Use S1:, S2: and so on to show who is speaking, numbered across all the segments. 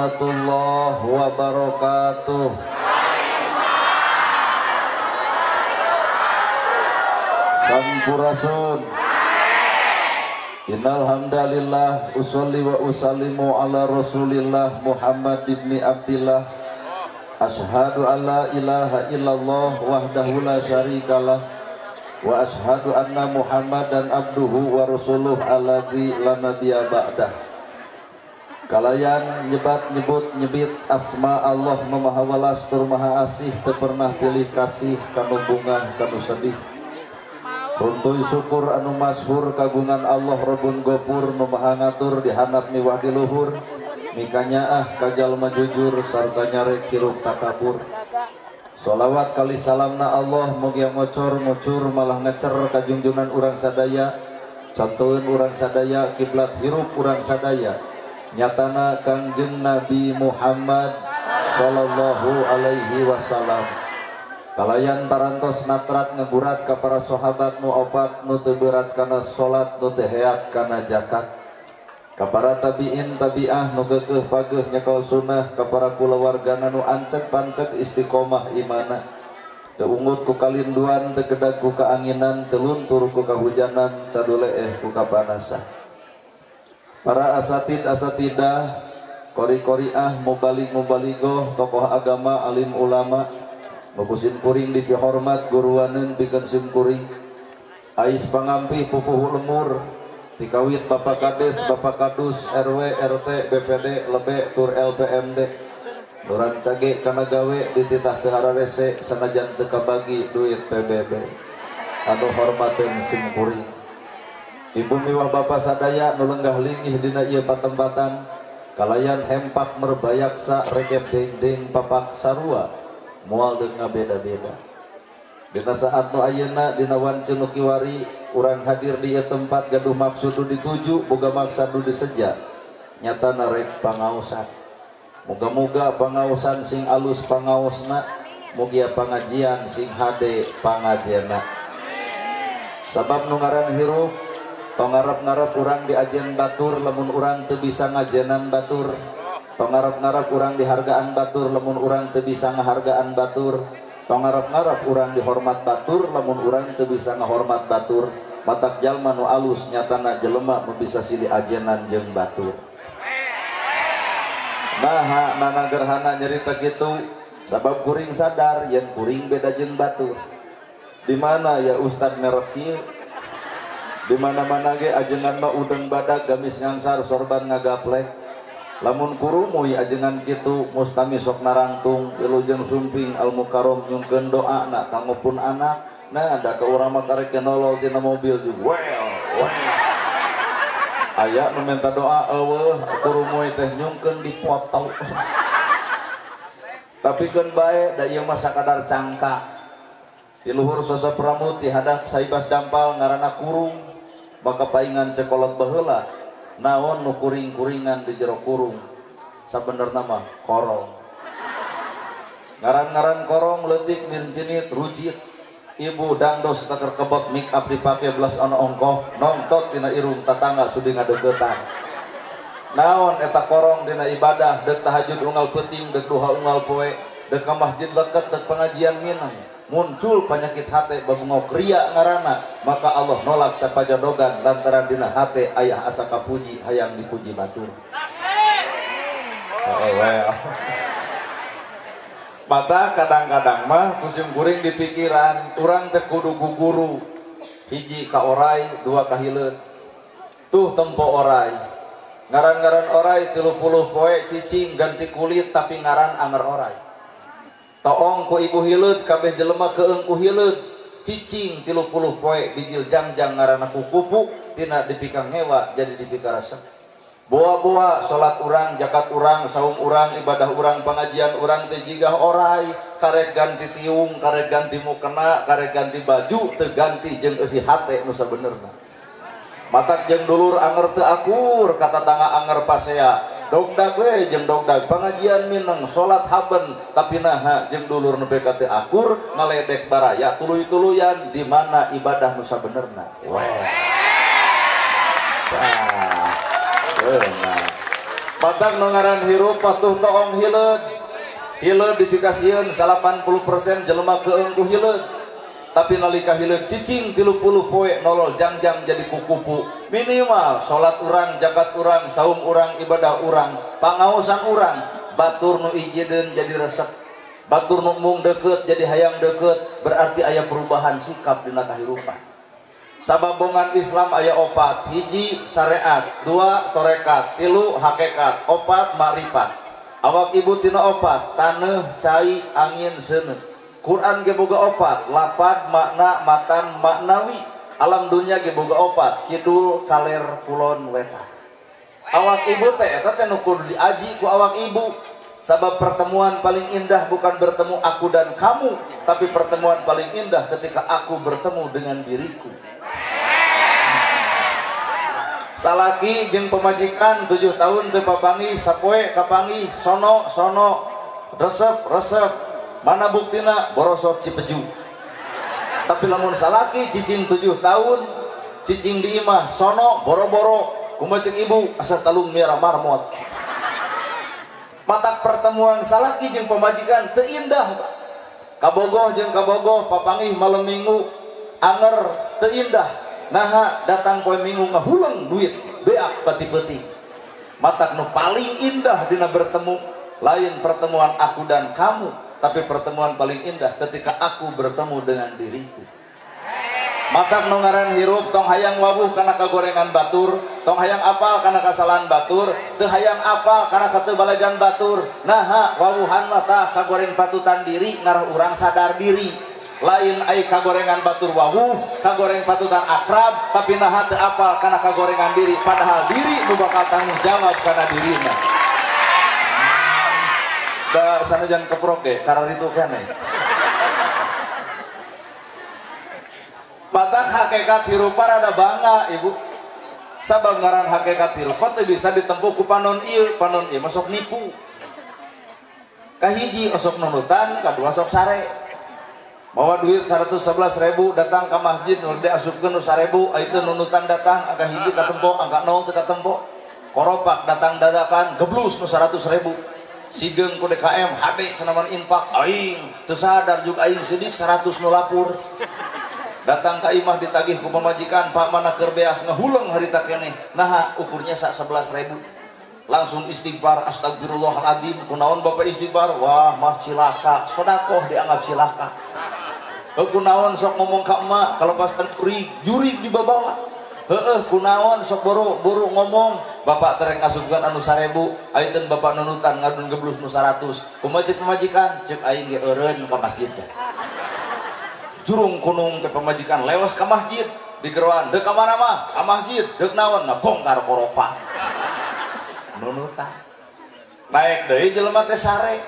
S1: warahmatullahi wabarakatuh. Sampurasun. Innal hamdalillah usolli wa usallimu ala Rasulillah Muhammad ibni Abdillah. Ashhadu an la ilaha illallah wahdahu la syarikalah wa ashhadu anna Muhammadan abduhu wa rasuluh alladzi la nabiyya ba'dah. Kalayan nyebat nyebut nyebit asma Allah Maha Welas tur Maha Asih teu pernah pilih kasih kanu bungah kanu sedih. Runtuy syukur anu masyhur kagungan Allah Rabbun Ghafur nu maha ngatur di handap miwah di luhur mikanyaah kajalma jujur sarta nyarek hirup takabur. Sholawat kali salamna Allah mugia ngocor ngucur malah ngecer kajungjunan urang sadaya contoheun urang sadaya kiblat hirup urang sadaya nyatana Kangjeng Nabi Muhammad sallallahu alaihi wasallam. Kalayan parantos natrat ngegurat ka para sahabat nu opat nu teu berat kana salat nu teu heat kana zakat. Ka para tabiin tabiah nu geukeuh pageuh nyekel sunnah ka para kulawargana nu ancek pancek istiqomah imanah. Teu ungut ku kalinduan teu kedag ku kaanginan teu luntur ku kahujanan caduleeh ku kapanasan. Para asatid asatidah qori-qoriah mubalig mubaligoh tokoh agama alim ulama bagusin kuring dipihormat guruaneun pikeun sim kuring ais pangampi pupuh lemur tikawit bapak kades bapak kadus RW RT BPD lebe tur LPMD luran cage kana gawe dititah teu hararese sanajan teu kabagi duit PBB anu hormateun sim kuring. Ibu miwah bapak sadaya nu lenggah lingih dina ieu patempatan kalayan hempak merbayaksa regep deng-deng papak sarua moal deuk ngabeda-beda. Dina saat nu ayeuna dina wanceun nu kiwari urang hadir di ieu tempat gaduh maksud dituju boga maksud diseja nyatana rek pangaosan. Moga-moga pangaosan sing alus pangaosna mugia pangajian sing hade pangajena. Sabab nu ngaran hirup tong ngarep-ngarep urang diajen batur lamun urang teu bisa ngajenan batur. Tong ngarep-ngarep urang dihargaan batur lamun urang teu bisa ngahargaan batur. Tong ngarep-ngarep urang dihormat batur lamun urang teu bisa ngahormat batur. Matak jalma nu alus nyatana jelema nu bisa silih ajenan jeung batur. Nah, nana gerhana nyarita kitu sabab kuring sadar yen kuring beda jeung batur. Di mana ya Ustad merek kieu? Di mana-mana ge ajengan mah udeng badag gamis ngangsar sorban ngagaplek. Lamun kurumuy ajengan kitu mustami sok narangtung wilujeng sumping al mukarrom nyungkeun doana kanggo pun anak. Nah da ka urang mah karek nolol tina mobil juga well. Aya nu minta doa eueuh kurumuy teh nyungkeun dipoto. Tapi keun bae da ieu mah sakadar cangka. Di luhur sosok pramut di hadap saibas dampal ngaranna kurung maka paingan cekolot baheula. Naon nu kuring-kuringan di jero kurung sabenerna mah korong. Ngaran-ngaran korong leutik mincinit rujit ibu dangdos taker kebab make up dipake belas ana ongkoh nongtot tina irung tatangga sudi ngadeugetan. Naon eta korong dina ibadah deuk tahajud unggal peuting deuk duha unggal poe deuk ka masjid leuket deuk pengajian minang muncul penyakit hate babungok ria ngaranna maka Allah nolak sapajadogan lantaran dina hate ayah asa kapuji hayang dipuji batur. Mata kadang-kadang mah musim kuring di pikiran urang teh kudu guguru hiji ka oray dua ka hileud tuh tempo oray ngaran-ngaran oray 30 poe cicing ganti kulit tapi ngaran anger oray. Toong ku ibu hileud kabeh jelema keung ku hileud cicing 30 poe bijil jangjang ngaranna kukupu tina dipikang hewa jadi dipikara resep. Boa-boa salat urang zakat urang saum urang ibadah urang pengajian urang teh jigah oray karek ganti tiung karek ganti mukena karek ganti baju teu ganti jeung eusi hate nu sabenerna. Matak jeung dulur anger teu akur kata tangga anger pasea. Dogdag we jeung dogdag pengajian mineng salat haben tapi naha jeung dulur nepi ka teu akur ngaledek baraya tuluy-tuluyan di mana ibadah nu sabenerna. Benar. Matak nu ngaran hirup patuh toong hileud. Hileud dipikasieun 80% jelema keung ku hileud. Tapi nalika hileud cicing 30 poe nolol jang-jang jadi kukupu. Minimal salat urang, zakat urang, saum urang, ibadah urang, pangaosan urang, batur nu ijideun jadi resep. Batur nu mung deukeut jadi hayang deukeut, berarti aya perubahan sikap dina kahirupan. Sababongan Islam aya opat, hiji syariat, dua torekat, tilu hakikat, opat makrifat. Awak ibu tina opat, taneuh, cai, angin, seuneu. Quran ge boga opat, lafad, makna, matan, maknawi. Alam dunia ge boga opat, kidul, kaler, kulon, wetan. Awak ibu teh eta teh nu kudu diaji ku awak ibu. Sabab pertemuan paling indah bukan bertemu aku dan kamu, tapi pertemuan paling indah ketika aku bertemu dengan diriku. Salaki jeung pemajikan 7 tahun teu papanggih, sapoe kapanggih, sono resep mana buktina borosot Cipeju. Tapi lamun salaki cicing 7 tahun cicing di imah sono boro-boro kumaha ceuk ibu asa talung miara marmot. Matak pertemuan salaki jeung pemajikan teu indah. Kabogoh jeung kabogoh papanggih malam minggu anger teu indah. Nah datang poe minggu ngahuleng duit beak peti-peti. Matak nu paling indah dina bertemu lain pertemuan aku dan kamu, tapi pertemuan paling indah ketika aku bertemu dengan diriku. Matak nu ngaran hirup tong hayang wawuh kana kagorengan batur, tong hayang apal kana kasalahan batur, teu hayang apal kana katebalajan batur. Nah wawuhan mah tah kagoreng patutan diri ngarah urang sadar diri. Lain ai kagorengan batur wawuh, kagoreng patutan akrab, tapi naha teu apal kana kagorengan diri, padahal diri nu bakal tanggung jawab kana dirina. Da sanajan keprok ge karar itu keneh. Matak hakikat hirup rada bangga ibu. Sabab ngaran hakikat hirup teh bisa ditempuh ku panon ieu masuk nipu. Kahiji osok nunutan, kadua sok sare. Bawa duit 111.000 datang ke masjid nu diasupkeun nu 1.000 itu nunutan datang angka hiji katempo angka 0 teu katempo koropak datang dadakan geblus nu 100.000 sigeung ku DKM hade cenah infak aing teu sadar juga aing sidik 100 nu lapur datang ka imah ditagih ku pamajikan pak mana keur beas ngahuleng harita keneh nah ukurnya 11.000 langsung istighfar astagfirullahaladzim kunaon bapak istighfar wah mah cilaka sedekah dianggap cilaka. Kunaon sok ngomong ka emak kalau pas jurig di bawah. Kunaon sok buru ngomong bapak tereng ngasupkeun anu 1.000 ayeuna bapak nunutan ngadun geblus nu 100 kumaha ceuk pamajikan ceuk aing ge eureun ka masjid teh. Jurung kunung teh pamajikan lewas ka masjid digeroan deuk ka mana mah ka masjid deuk naon ngabongkar koropa. Nunutan naik deui jelema teh sare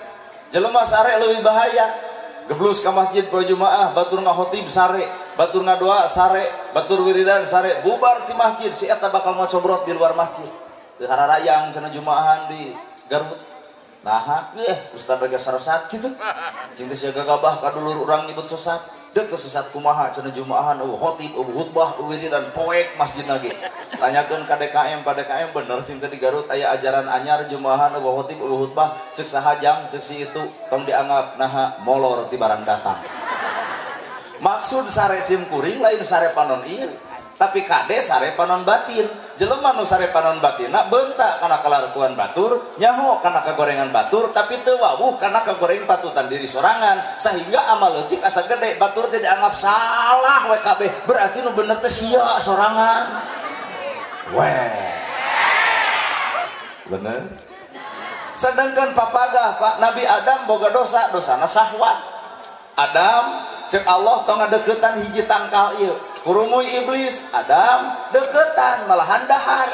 S1: jelema sare leuwih bahaya. Geblus ka masjid poe Jumaah batur ngahotib sare, batur ngadoa sare, batur wiridan sare, bubar ti masjid si eta bakal ngocobrot di luar masjid. Teu hararayang cenah Jumaahan di Garut. Nah, ustad lagi sarosat kitu. Cing teh siaga gabah ka dulur urang nyebut sesat. Deuk teh sesat kumaha cenah Jumaahan khotib khutbah wiridan poek masjid lagi. Tanyakeun ka DKM, pada DKM bener cing teh di Garut aya ajaran anyar Jumaahan khotib khutbah ceuk sahajang ceuk si itu tong dianggap naha molor ti barang datang. Maksud sare sim kuring lain sare panon ieu, tapi kade sare panon batin. Jelema nu sare panon batinna beunta kana kalaruan batur, nyaho kana kagorengan batur, tapi teu wawuh kana kagoreng patutan diri sorangan, sehingga amal leutik asa gede, batur teh dianggap salah we kabeh, berarti nu bener teh sia sorangan. Weh. Bener? Sedangkan papagah Pak Nabi Adam boga dosa, dosana syahwat. Adam cek Allah tong ngadeuketan hiji tangkal ieu. Kurumuy iblis, Adam deketan malahan dahar.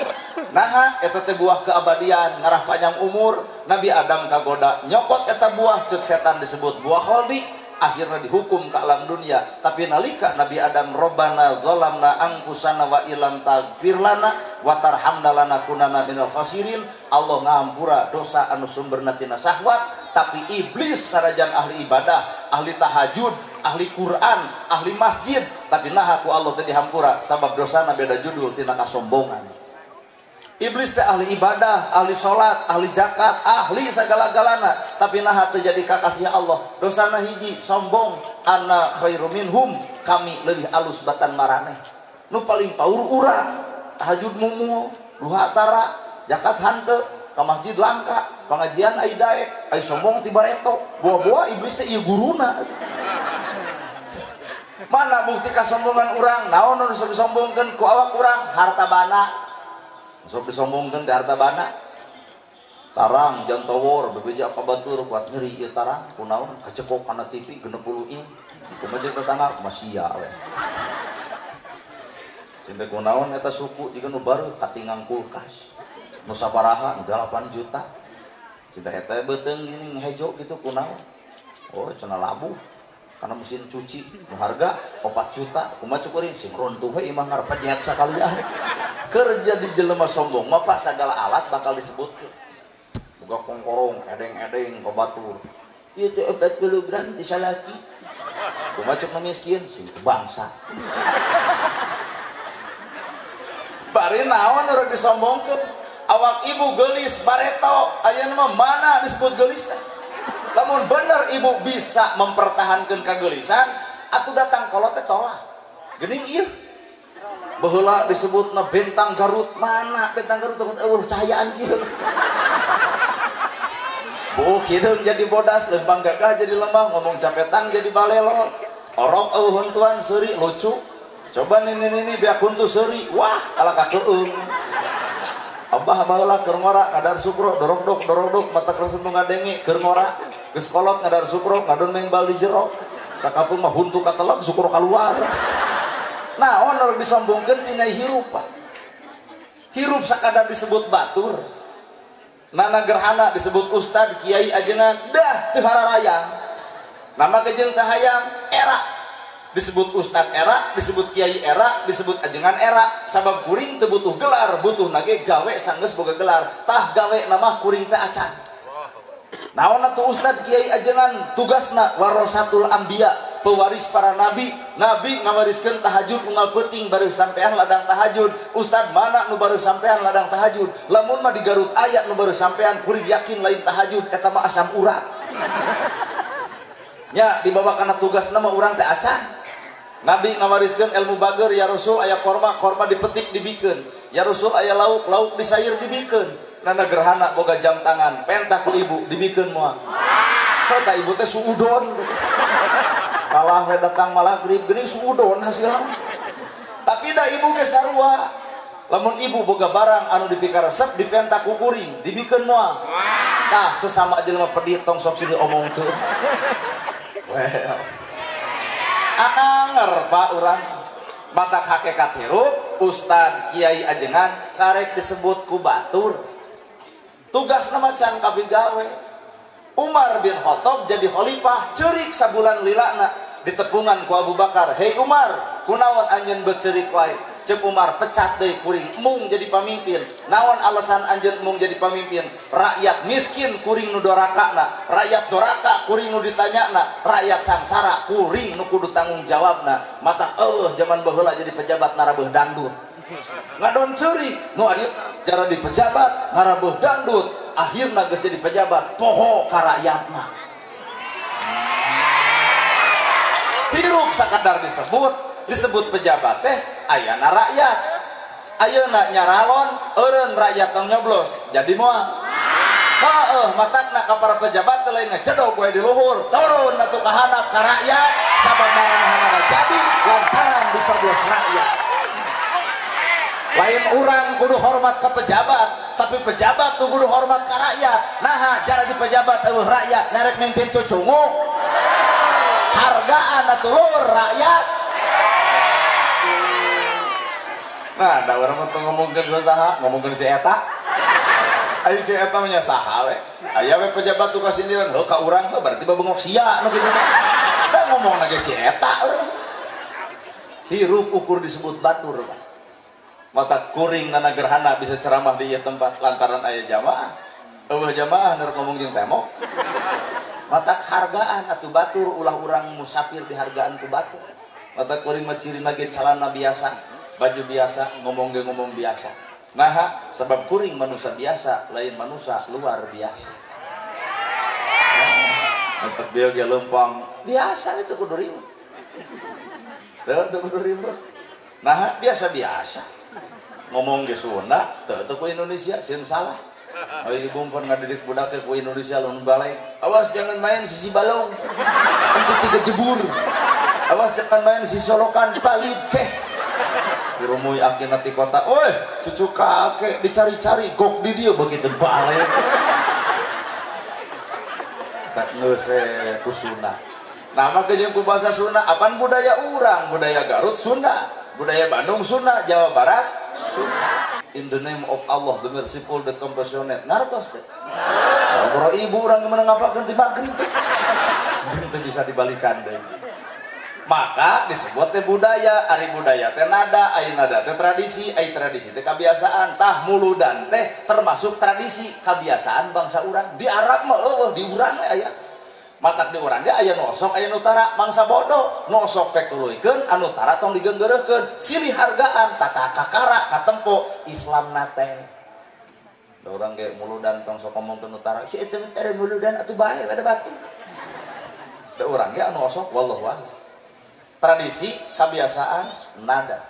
S1: Nah, eta teh buah keabadian, ngarah panjang umur. Nabi Adam kagoda nyokot eta buah cek setan disebut buah kholdi. Akhirnya dihukum ke alam dunia. Tapi nalika Nabi Adam Robbana zalamna angkusana wa ilam taghfir lana wa tarhamna lanakunanna minal khasirin. Allah ngahampura dosa anu sumberna tina syahwat. Tapi iblis sarajan ahli ibadah, ahli tahajud, ahli Quran, ahli masjid, tapi nah aku Allah tadi hampura sabab dosana beda judul tina kasombongan. Iblis teh ahli ibadah, ahli sholat, ahli zakat, ahli segala-galana, tapi nah terjadi kakasnya Allah. Dosana hiji sombong, ana khairu minhum, kami lebih alus batan maraneh. Nu paling paur urang, tahajud mumu, duha tara, zakat hante, ka masjid langka, pengajian ai daek, ai sombong ti bareto. Buah-buah iblis teh ieu guruna. Mana bukti kasombongan urang? Naon nu sok disombongkeun ku awak urang? Harta bana. Sok disombongkeun di harta bana. Tarang jantowor bebeja ka batur buat nyeri ieu tarang kunaon kacekok kana TV 60 in. Kumaha tetangga masia we. Cinta kunaon eta suku jiga nu baru katingang kulkas. Nu sabaraha 8 juta. Cinta eta beuteung gini ngehejo gitu kunaon. Oh cenah labuh. Karena mesin cuci nu harga 4 juta. Kumaha cukurin sing runtuh we imah ngarep jet sakalian. Kerja di jelema sombong mah segala alat bakal disebutkeun. Boga kongkorong, edeng-edeng, babatur. Ieu teh 40 gram di salaki. Kumaha cek miskin sing bangsa. Bari naon urang disombongkeun? Awak ibu geulis bareto, ayeuna mah mana disebut geulis teh? Lamun bener ibu bisa mempertahankan kegelisan, atuh datang kolot teh tolak. Geuning ieu. Baheula disebutna bentang Garut, mana bentang Garut eueuh cahayaan kieu. Bu kideung jadi bodas, lempang gagah jadi lemah, ngomong capetang jadi balelot. Orok eueuh huntuan seuri lucu. Coba nini biak huntu seuri, wah alaka keung. Abah baheula keur ngora ngadar sukro dorok-dok mata kersen nu ngadenge keur ngora. Geus kolot ngadar sukro ngadon mengbal di jero. Sakapung mah huntu kateleg sukro kaluar. Nah, orang disombongkeun tina hirup. Hirup sakadar disebut batur. Nana gerhana disebut ustad, kiai ajengan, dah teu hararayang. Nama kejeung teh hayang era. Disebut ustad era, disebut kiai era, disebut ajengan era. Sabab kuring teu butuh gelar, butuh nage gawe sanggeus boga gelar. Tah gawe nama kuring teh acan. Naon atuh ustad kiai ajengan tugasna warasatul anbiya, pewaris para nabi. Nabi ngawariskeun tahajud unggal peuting baru sampean ladang tahajud. Ustad mana nu baru sampean ladang tahajud? Lamun mah di Garut aya nu baru sampean kuring yakin lain tahajud eta mah asam urat. Nya dibawa kana tugasna mah urang teh acan. Nabi ngawariskeun ilmu bager, ya Rasul aya korma dipetik dibikeun. Ya Rasul aya lauk disair dibikeun. Nana gerhana boga jam tangan, pentak ku ibu dibikeun moal. Eta ibu teh suudon. Kalah we datang malah geuning suudon hasilna. Tapi da ibu ge sarua. Lamun ibu boga barang anu dipikaresep dipentak ku kuring, dibikeun moal. Tah sesama jelema pedih tong sok sini omongkeun. Well. Anger Pak urang. Batak hakikat hirup, ustad kiai ajengan karek disebut ku batur. Tugas nama can kapigawe. Umar bin Khattab jadi khalifah ceurik sabulan lilana ditepungan ku Abu Bakar. Hei Umar, kunaon anjeun beuceurik wae? Ceuk Umar pecat deui kuring mung jadi pamimpin. Naon alasan anjeun mung jadi pamimpin? Rakyat miskin kuring nu dorakana, rakyat doraka kuring nu ditanyana, rakyat sangsara kuring nu kudu tanggung jawabna. Mata zaman baheula jadi pejabat narabeeh dangdut. Ngadon ceurik nu aya cara di pejabat narabeeh dangdut, akhirna geus jadi pejabat poho ka rakyatna. Hirup sakadar disebut pejabat teh ayana rakyat. Ayeuna nyaralon eureun rakyat tong nyoblos jadi moal. Heueuh matakna ka para pejabat teh lain ngecedog we di luhur, turun atuh ka handap ka rakyat sabab marana jadi lantaran dicoblos rakyat. Lain urang kudu hormat ke pejabat, tapi pejabat tuh kudu hormat ke rakyat. Nah, cara di pejabat eueuh rakyat nyarek mimpin cucungu. Hargaan atuh luhur rakyat. Nah, da urang mah ngomongkeun saha, ngomongkeun si eta. Aya si eta nya saha we? Aya we pejabat tuh kasindiran, heuh ka urang heuh berarti babengok sia nu kitu mah. Da ngomong lagi si eta urang. Hirup ukur disebut batur, Pak. Mata kuring nana gerhana bisa ceramah di ieu tempat lantaran aya jamaah. Eueuh jamaah neureuk ngomong jeung temok. Mata hargaan atuh batur ulah urang musafir dihargaan ku batur. Mata kuring mah cirina ge calana biasa, baju biasa, ngomong ge ngomong biasa. Nah, sebab kuring manusia biasa, lain manusia luar biasa. Untuk dia lempang biasa itu kudu ribut. Tuh kudu ribut. Nah, biasa-biasa. Ngomong ke Sunda, tuh ku Indonesia, sieun salah. Oh, ibu pun ngadidik budak ku Indonesia lawan balai. Awas jangan main sisi balong. Nanti tiga jebur. Awas jangan main sisi solokan palit keh. Kurumuy akin nanti kota. Oi, cucu kakek dicari-cari gok di dia begitu balai. Tak ngese ku Sunda. Nama kejeung ku bahasa Sunda, apaan budaya urang? Budaya Garut Sunda, budaya Bandung Sunda, Jawa Barat Sunda. In the name of Allah, the merciful, the compassionate. Ngartos teh. Kalau ibu urang gimana ngapakeun ti magrib. Itu bisa dibalikan deh. Maka disebut teh budaya, ari budaya teh nada, ai nada teh tradisi, ai tradisi teh kebiasaan, tah muludan teh termasuk tradisi kebiasaan bangsa urang. Di Arab mah eueuh, di urang we aya. Matak di urang ge aya nosok, aya nutara, mangsa bodoh. Nosok pek tuluykeun, anu tara tong digeunggeureukkeun. Silih hargaan, tata kakara, katempo Islam nate. Da urang ge muludan tong sok ngomongkeun nutara, si eta teh muludan atuh bae bade batu. Da urang ge anu osok wallahu a'lam. Tradisi, kebiasaan, nada.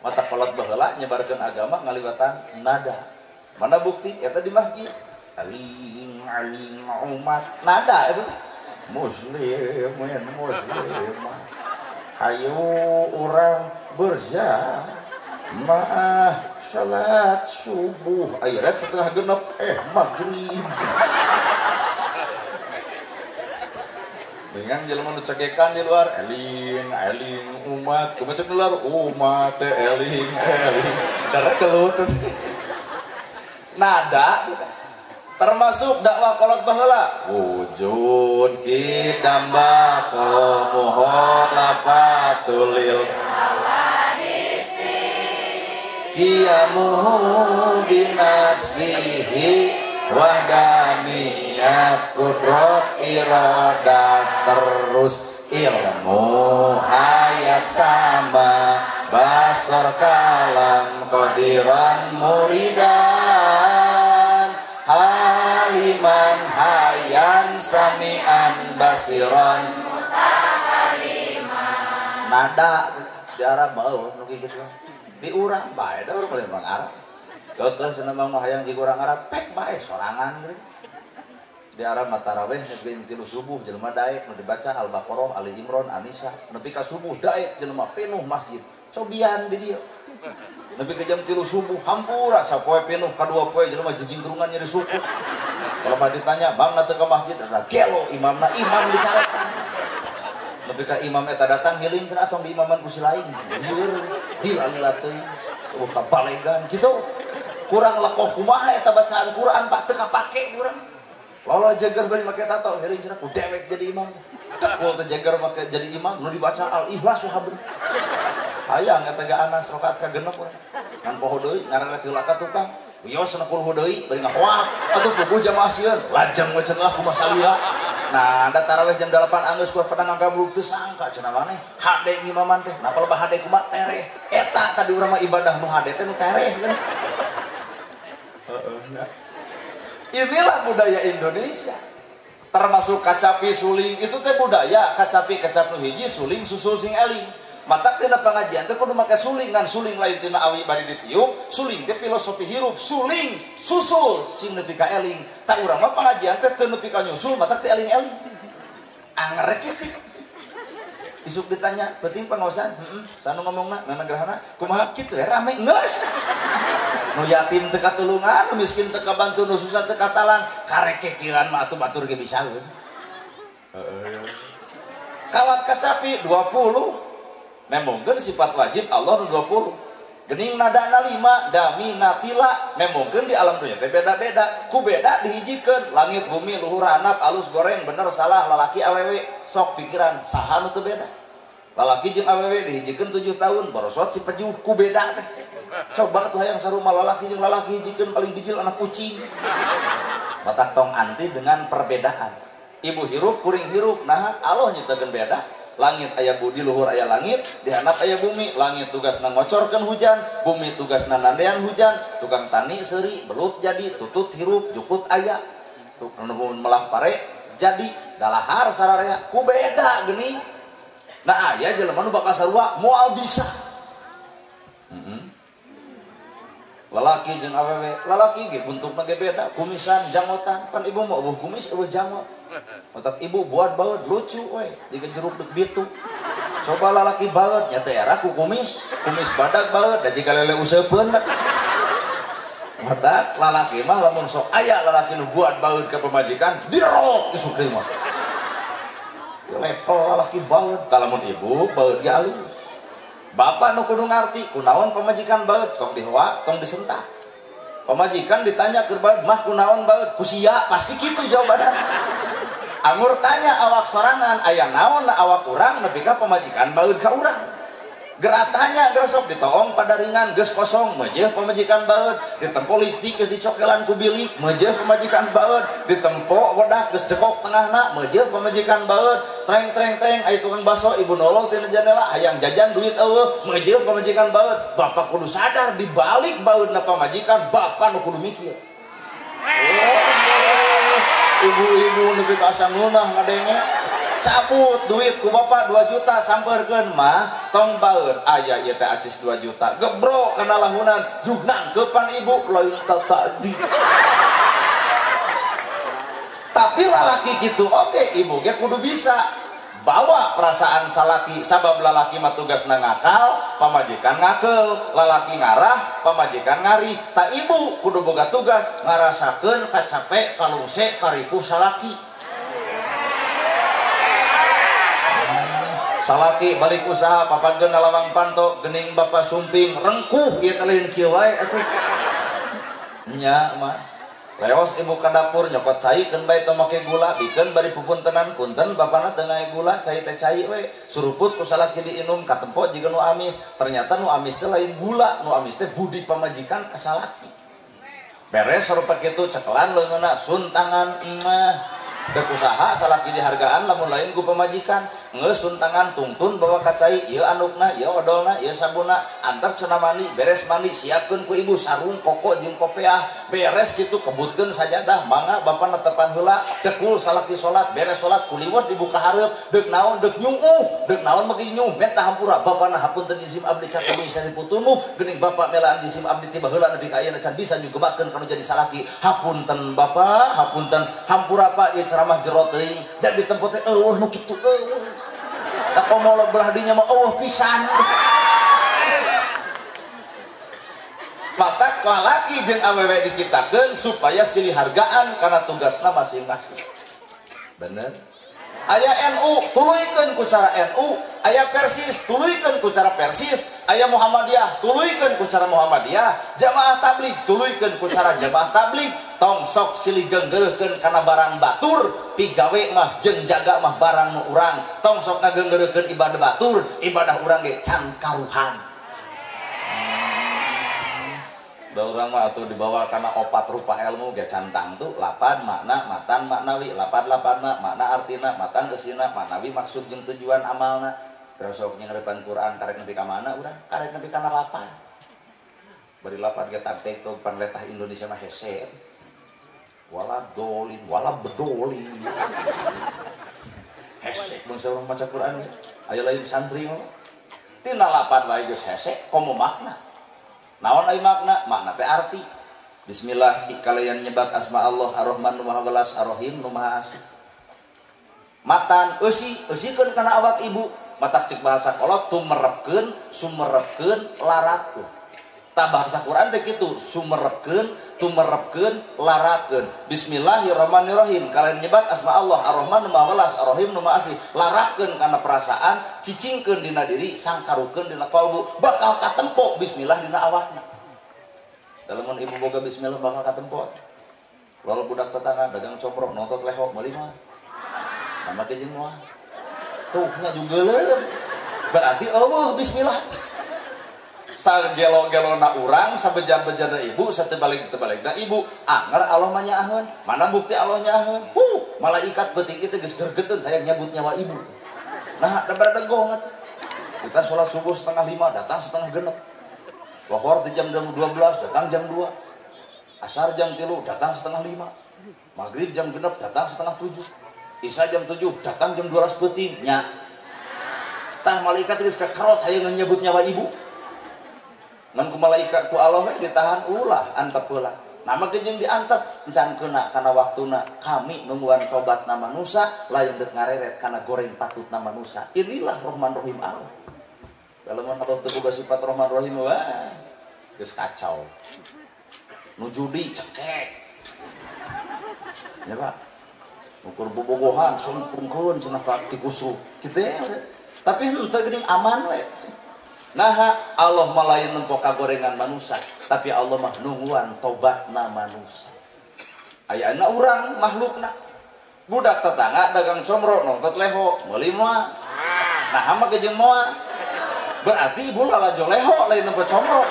S1: Mata kolot baheula nyebarkeun agama ngaliwatan nada. Mana bukti? Eta di masjid. Aling umat nada itu. Muslim. Hayu orang berjamaah salat subuh. Ayat setengah genep maghrib. Dengan jelema nu cegekan di luar eling umat kumaha di luar umat eling darah kelut nada termasuk dakwah kolot baheula wujud kidamba muholafatul lil qiyamu binafsihi wahdaniyat kudrat iradat terus ilmu hayat sama basar kalam qadiran muridan haliman hayan samian basiran nada di Arab mau nu kitu di urang bae da urang paling Arab gagah cenah mah hayang jiga urang Arab pek bae sorangan geuning. Di Arab mah tarawih nepi 3 subuh jelema daek nu dibaca Al-Baqarah, Ali Imran, An-Nisa. Nepi ka subuh daek jelema penuh masjid. Cobian di dieu. Nepi ka jam 3 subuh hampura sapoe penuh kadua poe jelema jijingkrungan nyeri suku. Kalau mah ditanya, "Bang teu ka masjid?" Ada gelo imamna, imam dicarekan. Nepi ka imam eta datang hiling cenah tong di imaman ku si lain. Lieur, dilalila teuing. Kapalegan kitu. Kurang lakoh kumaha eta bacaan Quran pak teu kapake urang. Lolo jeger bari make tato heureung cenah ku dewek jadi imam. Takul teh jeger make jadi imam nu dibaca Al-Ikhlas sahabeun. Hayang eta ga Anas rakaat ka 6 urang. Ngan poho deui ngaranna teu laka tukang. Wios na puluh deui bari ngahoak atuh puguh jamaah sieun. Lajeng we cenah kumaha salila. Nah, da tarawih jam 8 anggeus ku pedang gablug teu sangka cenah maneh hade ngimaman teh. Napal bah hade kumaha tereh. Eta tadi urang mah ibadah nu hade teh nu tereh. Inilah budaya Indonesia. Termasuk kacapi suling itu teh budaya. Kacapi kecap nu hiji suling susul sing eling. Mata dina pengajian teh kudu make suling kan suling lain tina awi bari ditiup. Suling teh filosofi hirup. Suling susul sing nepi ka eling. Tak urang mah pengajian teh teu nepi ka nyusul mata teh eling-eling. Angrek kitu. Isuk ditanya, penting pengawasan, sanu ngomongna, nanagrahana, kumaha kitu ya rame geus. Nu yatim teu katulungan, nu miskin teu kabantu, nu susah teu katalang, karek kekiran mah atuh batur ge bisaeun. Kawat kacapi 20. Memongkeun sifat wajib Allah nu 20. Gening nadana 5, dami natila, memongkeun di alam dunya teh beda-beda. Ku beda dihijikeun, langit bumi luhur anak alus goreng bener salah lalaki awewe sok pikiran saha nu teu beda. Lalaki jeung awewe dihijikeun 7 tahun borosot si pejuh ku beda teh. Coba tuh hayang sarumah lalaki jeung lalaki hijikeun paling bijil anak kucing. Matak tong anti dengan perbedaan. Ibu hirup kuring hirup nah Allah nyiptakeun beda. Langit aya budi luhur aya langit, di handap aya bumi. Langit tugasna ngocorkeun hujan, bumi tugasna nandean hujan. Tukang tani seuri belut jadi, tutut hirup jukut aya. Tukang melah pare jadi, dalahar sararea ku beda geuning. Nah aya jelema nu bakal sarua moal bisa. Lalaki jeung awewe, lalaki ge bentukna ge beda, kumisan, jangotan. Pan ibu mah eueuh kumis, eueuh jangot. Otak ibu buat baut lucu we, dikeun jeruk dek bitu. Coba lalaki baut nya teh era ku kumis badak baut da jiga lele useupeun mah. Mata lalaki mah lamun sok aya lalaki nu buat baut ke pemajikan, dirok isuk teh mah. Level lalaki baut, lamun ibu baut ge alus. Bapak nu kudu ngarti kunaon pemajikan baut, tong dihoak, tong disentak. Pemajikan ditanya keur baut, mah kunaon baut? Ku sia, pasti kitu jawabanna. Anggur tanya awak sorangan, aya naon na awak urang nepi ka pemajikan baut ka urang. Gerak tanya gersok ditoong pada ringan geus kosong meujeun pemajikan baut, ditempo liftik geus dicokelan ku bilik meujeun pemajikan baut, ditempo wedak geus dekok tengahna meujeun pemajikan baut, treng aya tukang baso ibu nolong tina jendela hayang jajan duit eueuh meujeun pemajikan baut. Bapak kudu sadar di balik bautna pamajikan bapak nu kudu mikir. Ibu-ibu nepi ka asa ngeunah ngadenge. Cabut duit ku bapak 2 juta sampeurkeun mah tong baeut aya ieu teh acis 2 juta gebrok kana lahunan jug nangkeupan ibu lain tadi. Tapi lalaki gitu oke, ibu ge kudu bisa bawa perasaan salaki, sabab lalaki mah tugasna ngakal, pamajikan ngakeul, lalaki ngarah, pamajikan ngari. Ta ibu kudu boga tugas ngarasakeun kacape, kalungse, karipuh salaki. Salaki balik usaha papageun lawang panto geuning bapak sumping rengkuh ieu teh lain kieu wae atuh. Nya mah leos ibu ka dapur nyokot cai keun bae teu make gula bikeun bari pupuntenan punten bapana teu ngae gula cai teh cai we suruput ku salaki diinum katempo jiga nu amis. Ternyata nu amis teh lain gula, nu amis teh budi pamajikan ka salaki. Beres sarupa kitu cekelan leungeunna sun tangan mah dek usaha salaki dihargaan lamun lain ku pamajikan geus sun tangan tungtun bawa ka cai ieu anukna ieu odolna ieu sabuna antap cenah mandi beres mandi siapkeun ku ibu sarung koko jeung kopiah beres kitu kebutkeun sajadah mangga bapa netepan heula tekul salaki salat beres salat kuliwat dibuka hareup deuk naon deuk nyunguh deuk naon magi nyung bentah hampura bapana hapunten izin abdi cakeuing seribu tunuh geuning bapa melaan izin abdi tiba heula nepi ka ayeuna can bisa nyugemakeun kanu jadi salaki hapunten bapa hapunten hampura pak ieu ceramah jero teuing dan di tempat teh eueuh nu kitu eueuh tak komo belah dinya mah eueuh pisan. Maka lalaki jeung awewe diciptakeun supaya silih hargaan karena tugasna masing-masing. Bener? Aya NU tuluykeun ku cara NU, aya Persis tuluykeun ku cara Persis, aya Muhammadiyah tuluykeun ku cara Muhammadiyah, jamaah tabligh tuluykeun ku cara jamaah tabligh. Tong sok silih geunggeureukkeun kana barang batur, pigawe mah jeung jaga mah barang nu urang. Tong sok ngageunggeureukkeun ibadah batur, ibadah urang ge can karuhan. Da urang mah atuh dibawa kana 4 rupa ilmu ge cantang tuh lapad makna matan maknawi lapad-lapadna makna artina matan eusina maknawi maksud jeung tujuan amalna. Terus sok nyangeurepan Quran karek nepi ka mana urang? Karek nepi kana lapad. Bari lapad ge taktik tuh pan letah Indonesia mah hese. Wala dolin, wala bedolin. Hesek bangsa orang maca Quran. Aya lain santri mah. Tina lapad wae geus hesek, komo makna. Naon aya makna? Makna teh arti. Bismillah kalian nyebat asma Allah Ar-Rahman nu Maha Welas Ar-Rahim nu Maha Asih. Matan eusikeun kana awak ibu. Matak cek bahasa kolot tumerepkeun, sumerepkeun, larapkeun. Ta bahasa Quran teh kitu, sumerepkeun tumerepkeun larakeun. Bismillahirrahmanirrahim kalian nyebat asma Allah Ar-Rahman nu Maha Welas Ar-Rahim nu Maha Asih larakeun kana perasaan cicingkeun dina diri sangkarukeun dina kalbu bakal katempo bismillah dina awakna. Lamun ibu boga bismillah bakal katempo. Lalu budak tetangga dagang coprok nontot leho meuli mah. Nama teh jeung moal. Tuh nya jugeuleuh. Berarti eueuh bismillah. Sagelo-gelona urang sabejan-bejana ibu satebalik-tebalikna ibu anger Allah mah nyaeun mana bukti Allah nyaeun malaikat beuting kitu geus gergeteun hayang nyabut nyawa ibu Nah ada berada gongat kita sholat subuh 4:30 datang 4:30 Lohor di jam 12 datang jam 2 asar jam 3 datang 4:30 maghrib jam 6 datang 6:30 isya jam 7 datang jam 12 peuting nya tah malaikat geus kakarot hayang nyebut nyawa ibu ngan ku malaikat ku Allah ditahan ulah antep heula nama jeung diantep encan keuna kana waktuna kami nungguan tobatna manusia lain dek ngareret kana goreng patutna manusia inilah Rahman Rahim Allah kalau mun Allah teu boga sifat Rahman Rahim wah geus kacau nu judi cekek ya Pak ukur bobogohan sumpungkeun cenah ka tikusu kitu ya tapi henteu geuning aman we nah Allah malayan nempo kagorengan manusia tapi Allah mah nungguan tobatna manusia ayana urang makhlukna budak tetangga dagang comro nongtot leho meuli moal nah hama ke jeung moal berarti ibu lalajo leho lain nempo comro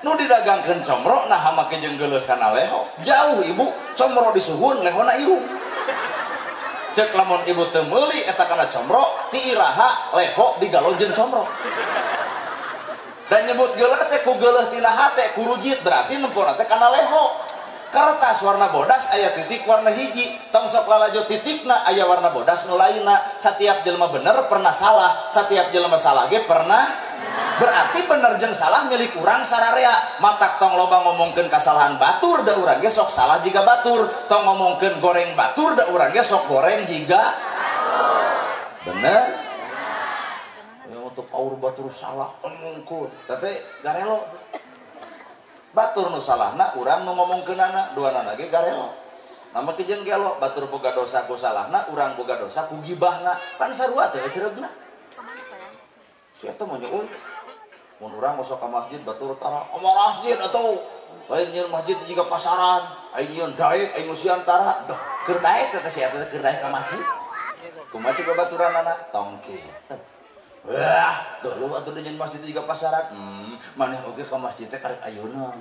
S1: nu didagangkeun comro nah hama ke jeung geuleuh kana leho jauh ibu comro disuhun lehona irung cek lamun ibu teu meuli eta kana comro ti iraha leho digalojeun comro dan nyebut geuleuh teh ku geuleuh tina hate ku rujit berarti nempona teh kana leho kertas warna bodas aya titik warna hiji tong sok lalajo titikna aya warna bodas nu lainna satiap jelema bener pernah salah satiap jelema salah ge pernah berarti bener jeung salah milik urang sararea matak tong loba ngomongkeun kasalahan batur da urang ge sok salah jiga batur tong ngomongkeun goreng batur da urang ge sok goreng jiga bener ya untuk paur batur salah ngungkut teh garelo batur nu salahna urang nu ngomongkeunana duanana ge garelo nama kejeun gelo batur boga dosa ku salahna urang boga dosa ku gibahna kan sarua teh ceregna sia teh mah euy mun urang masuk ke masjid batur tara omong masjid atau lain nyeun masjid juga pasaran aing nyeun daek aing nusiantara dah keur daek teh sia teh keur daek ka masjid kumaha cik babaturanana tong kitu wah dulu atuh nyeun masjid juga pasaran maneh oge ka masjid teh karek ayeuna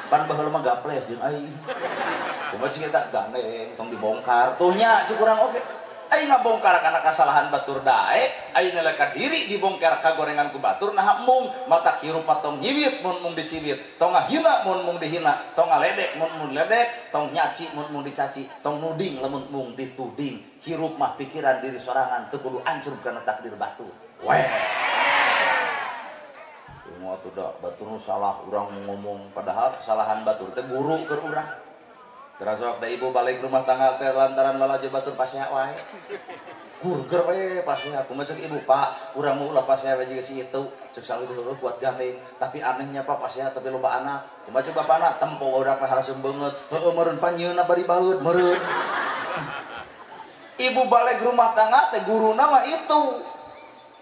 S1: pan baheula mah gapleh jeung aing kumaha cik eta gandeng tong dibongkar tuh nya cik urang oge aing ngabongkar kana kasalahan batur daek aing nelekan diri dibongkar kagorengan ku batur nah mung mata hirup tong nyiwit mun mung diciwit tong ngahina mun mung dihina tong ngaledek mun mung ledek tong nyaci mun mung dicaci tong nuding lamun mung dituding hirup mah pikiran diri sorangan teu kudu ancur kana takdir batur weh moal tuh da batur nu salah urang ngomong padahal kesalahan batur teh guru keur urang terasok da ibu balik rumah tangga teh lantaran lalajo batur pasnya wae gurger we pasnya kumaha ceuk ibu Pak urang mah ulah pasnya we jiga si itu ceuk saeutik heueuh kuat gandeng tapi anehnya Pak pasnya tapi loba anak kumaha ceuk bapana tempo udah harasem beungeut heueuh meureun panjeunna bari baheud meureun ibu balik rumah tangga teh guruna mah itu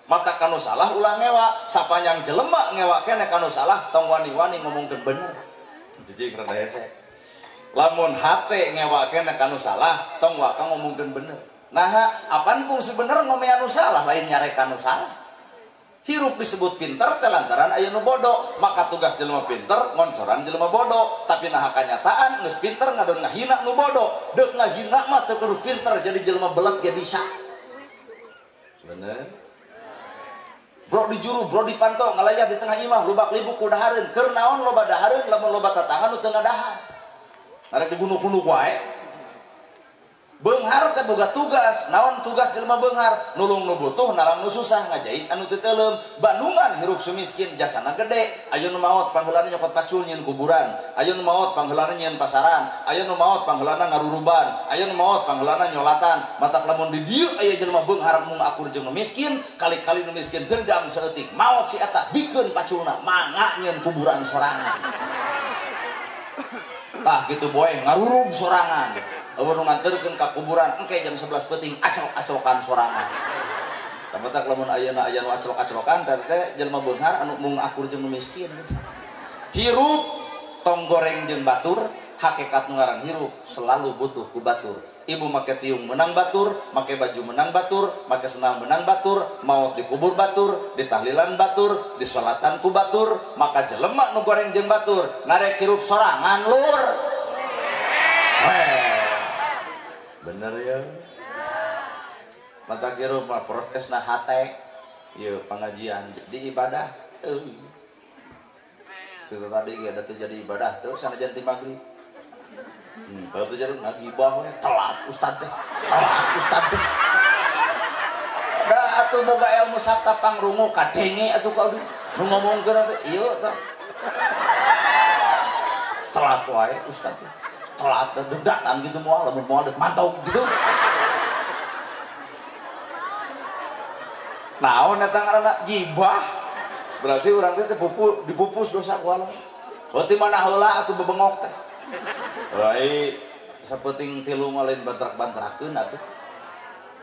S1: mata kanu salah ulah ngewa sapanjang jelema ngewa keneh kanu salah tong wani-wani ngomongkeun bener jijik rada hese lamun hate ngewakeun kanu salah tong waka ngomongkeun bener nah apaan fungsi bener ngomean anu salah lain nyarek kanu salah hirup disebut pinter teh lantaran aya nu bodoh maka tugas jelema pinter ngoncoran jelema bodoh tapi nah kanyataan geus pinter ngadon ngahina nu bodoh deuk ngahina mah teu kudu pinter jadi jelema belet ge bisa bener bro di juru bro di pantau ngalayah di tengah imah lobak libuk ku dahareun keur naon loba dahareun lamun loba tatangga nu teu ngadahan arek dibunuh-bunuh wae beunghar teh boga tugas naon tugas jelema beunghar nulung nu butuh narang nu susah ngajait anu teu teuleum bandungan hirup sumiskin jasana gede aya nu maot pangheulana nyokot pacul nyieun kuburan aya nu maot pangheulana nyieun pasaran aya nu maot pangheulana ngaruruban aya nu maot pangheulana nyolatan matak lamun di dieu aya jelema beunghar mung akur jeung nu miskin kali-kali nu miskin dendam saeutik maot si eta bikeun paculna mangga nyieun kuburan sorangan tah gitu boy ngarurub sorangan lamun nganterkeun ka kuburan engke jam 11 peuting acok-acokan sorangan tabatak lamun ayeuna aya nu acok-acokan teh jelema beunghar anu mung akur jeung nu miskin hirup tong goreng jeung batur hakikat nu ngaran hirup selalu butuh ku batur ibu make tiung menang batur make baju menang batur make senang menang batur maot dikubur batur ditahlilan batur disolatan ku batur maka jelema nu goreng jeung batur narek hirup sorangan lur bener ya mata kieu mah protesna hate ieu pengajian di ibadah teuing. Itu tadi ada terjadi ibadah tuh sanajan ti magrib. Teu terjadi ngagibah we telat ustad teh. Telat ustad teh. Da atuh boga ilmu sabta pangrungu kadenge atuh ka nu ngomongkeun teh ieu tah. Telat wae ustad teh. Telat datang gitu moal lamun moal mantau gitu. Naon eta ngaranna gibah. Berarti urang teh dipupus dosa ku Allah. Berarti mana heula atuh bebengok teh. Ai sapenting tilu mah lain bantrak-bantrakeun atuh.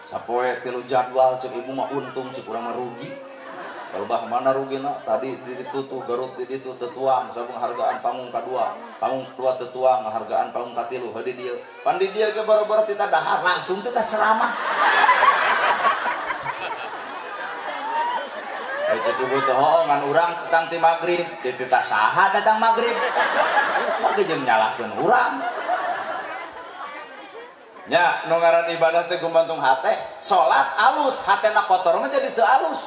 S1: Sapoe tilu jadwal cek ibu mah untung cek urang mah rugi. Balbah mana rugina tadi di ditu tuh Garut di ditu tetuang sabung hargaan panggung kadua. Panggung kedua tetuang hargaan panggung katilu hadi dieu. Pan di dieu ge baru-baru tita dahar langsung tita ceramah. Cek ibu teh ngan urang datang ti magrib, tita saha datang magrib. Mage jeung nyalahkeun urang. Nya nu ngaran ibadah teh gumantung hate, salat alus, hatena kotor mah jadi teu alus.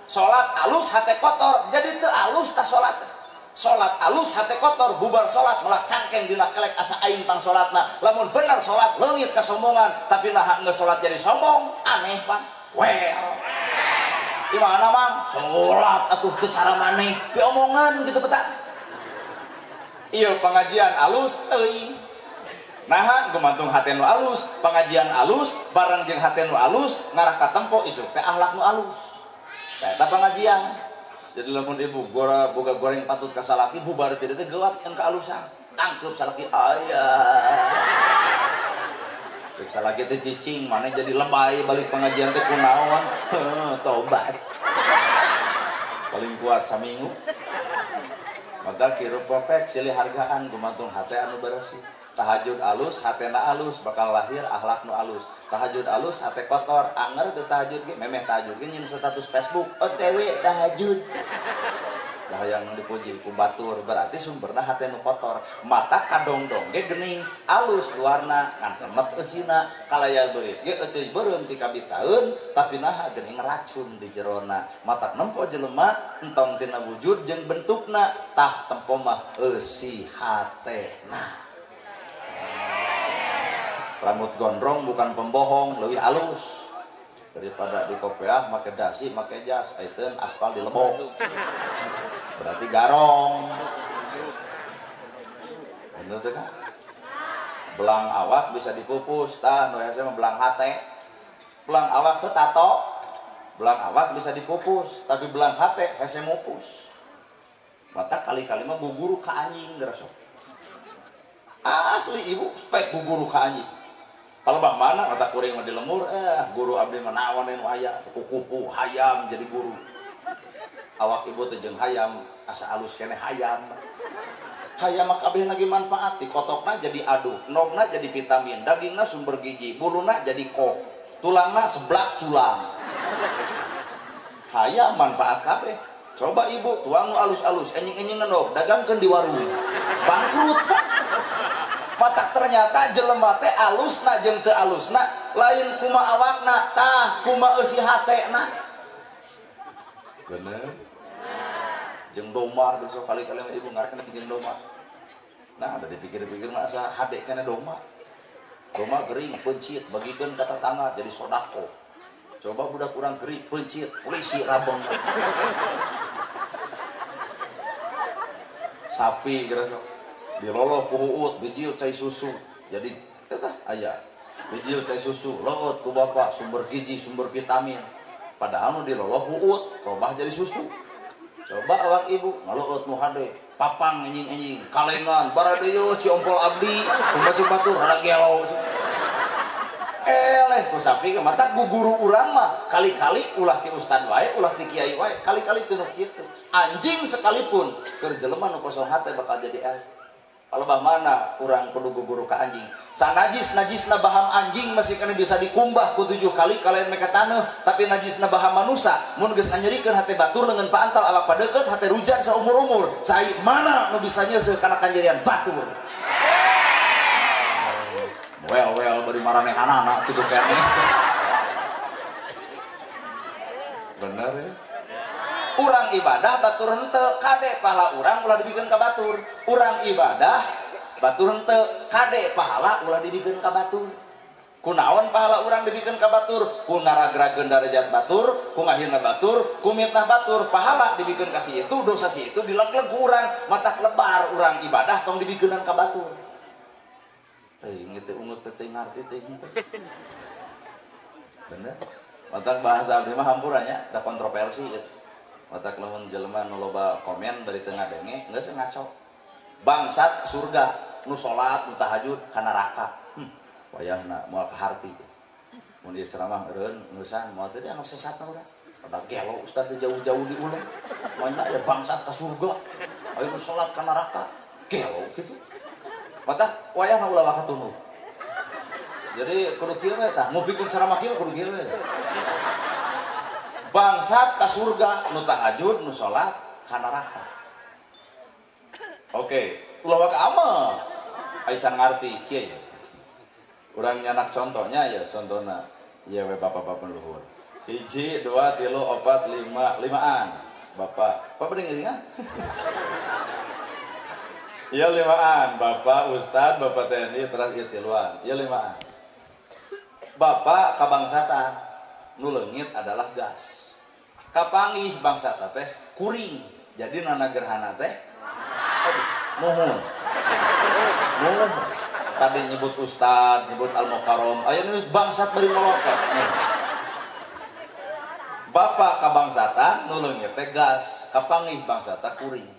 S1: Salat alus hate kotor jadi teu alus tah salat. Salat alus hate kotor bubar salat melak cangkeng dina kelek asa aing pang salatna. Lamun bener salat leungit kasombongan, tapi naha geus salat jadi sombong, aneh pan. Well. Di mana mang? Salat atuh teu cara maneh, pi omongan gitu betak. Ieu pengajian alus teuing. Naha gumantung hate nu alus, pengajian alus, bareng jeung hate nu alus, ngarah ka tempo isuk teh akhlak nu alus. Eta pengajian. Jadi lamun ibu boga goreng patut ka salaki bubar teh teh geuatkeun ka alusan. Tangkep salaki aya. Cek salaki teh cicing maneh jadi lebay balik pengajian teh kunaon? Tobat. Paling kuat saminggu. Mata kieu popek silih hargaan gumantung hate anu bersih. Tahajud alus, hatena alus, bakal lahir akhlak nu alus. Tahajud alus, hate kotor, anger geus tahajud ge, memeh tahajud ge nyin status Facebook, OTW tahajud. Dah yang dipuji ku batur, berarti sumberna hate nu kotor. Mata kadongdong ge geuning, alus luarna, ngan remet eusina, kalaya beurit ge euceuy beureum ti kabitaeun, tapi naha geuning racun di jerona. Mata nempo jelema entong tina wujud jeung bentukna, tah tempo mah eusi hatena. Rambut gondrong bukan pembohong, lebih halus daripada di kopiah make dasi make jas ayeuna aspal dilebok berarti garong bener teh kan. Belang awak bisa dipupus tah nu hese mah belang hate. Belang awak teh tato, belang awak bisa dipupus tapi belang hate hese mupus. Mata kali-kali mah guguru ka anjing geus asli ibu spek guguru ka anjing. Kalau bang mana mata kuring mah dilemur, guru abdi mah naon anu aya, kupu-kupu hayam jadi guru. Awak ibu teh jeung hayam asa alus keneh hayam. Hayam mah kabeh lagi manfaat, dikotokna jadi aduk, nogna jadi vitamin, dagingna sumber gizi, buluna jadi kok, tulangna seblak tulang. Hayam manfaat kabeh. Coba ibu tuang nu alus-alus, enjing-enjing nog, dagangkeun di warung. Bangkrut kan? Mata ternyata jelema teh alusna jeung teu alusna lain kumaha awakna tah kumaha eusi hatena. Bener. Jeung domar geus kali-kali ibu ngarekan jeung domar. Nah, ada dipikir-pikir mah asa hade kana domar. Domar gering pencit bagikeun ka tetangga jadi sodako. Coba budak urang gering pencit polisi rabeng. Sapi geus diloloh ku huut bijil cai susu jadi teh aya bijil cai susu leueut ku bapa sumber gizi sumber vitamin padahal nu diloloh huut robah jadi susu. Coba awak ibu ngaleueut nu hade papang enjing-enjing kalengan baradeyo ciompol abdi kumaha batur rada gelo eleh ku sapi mata guguru urang mah kali-kali ulah ti ustad wae ulah ti kiai wae kali-kali teu kitu anjing sekalipun keur jelema nu kosong hate bakal jadi eleh. Kalau bah mana kurang kudu guguru ka anjing. Najisna baham anjing masih kana bisa dikumbah ku 7 kali kalian mereka taneuh, tapi najisna baham manusia mun geus nganyerikeun hate batur leungeun paantal awak padeukeut hate rujan saumur-umur. Cai mana nu bisa nyeuseuk kana kanjerian batur. Well bari maranehanana kitu keneh. Bener ya. Urang ibadah batur henteu kade pahala urang ulah dibikeun ka batur. Urang ibadah batur henteu kade pahala ulah dibikeun ka batur. Kunaon pahala urang dibikeun ka batur? Ku ngaragrageun darajat batur, ku ngahirna batur, ku mitnah batur, pahala dibikeun ka si itu, dosa si itu dileg-leg ku urang, matak lebar urang ibadah tong dibikeunan ka batur. Teuing teh ungut teh ngarti teh. Bener. Matak bahasa abdi mah hampuranya da kontroversi gitu. Matak lamun jelema nu loba komen bari teu ngadenge, geus ngaco. Bangsat surga, nu salat, nu tahajud ka neraka. Wayahna moal ka harti. Mun ieu ceramah eureun nulisan moal teh dianggap sesatna urang. Pada gelo ustaz jauh-jauh diulang. Moalnya ya bangsat ka surga, aya nu salat ka neraka. Gelo kitu. Matak wayahna ulah katunuh. Jadi kudu kieu we tah, ngupikeun ceramah kieu kudu kieu we. Bangsat ka surga, nu tahajud, nu salat ka neraka. Oke, ulah ka amal. Ai can ngarti kieu ya. Urang nyanak contohnya ya, contohna ieu we bapak-bapak luhur. 1 2 3 4 5 5an. Bapak beuring ingat? Ieu 5an, bapak ustad, bapak TNI teras ieu 3an. Ieu 5an. Bapak kabangsatan nu leungit adalah gas. Kapanggih bangsat teh kuring. Jadi nana gerhana teh nuhun. Nuhun. Tadi nyebut ustad, nyebut al-mukarram, aya nu bangsat bari noloket. Bapak kabangsatan nu leungit teh gas, kapanggih bangsata kuring.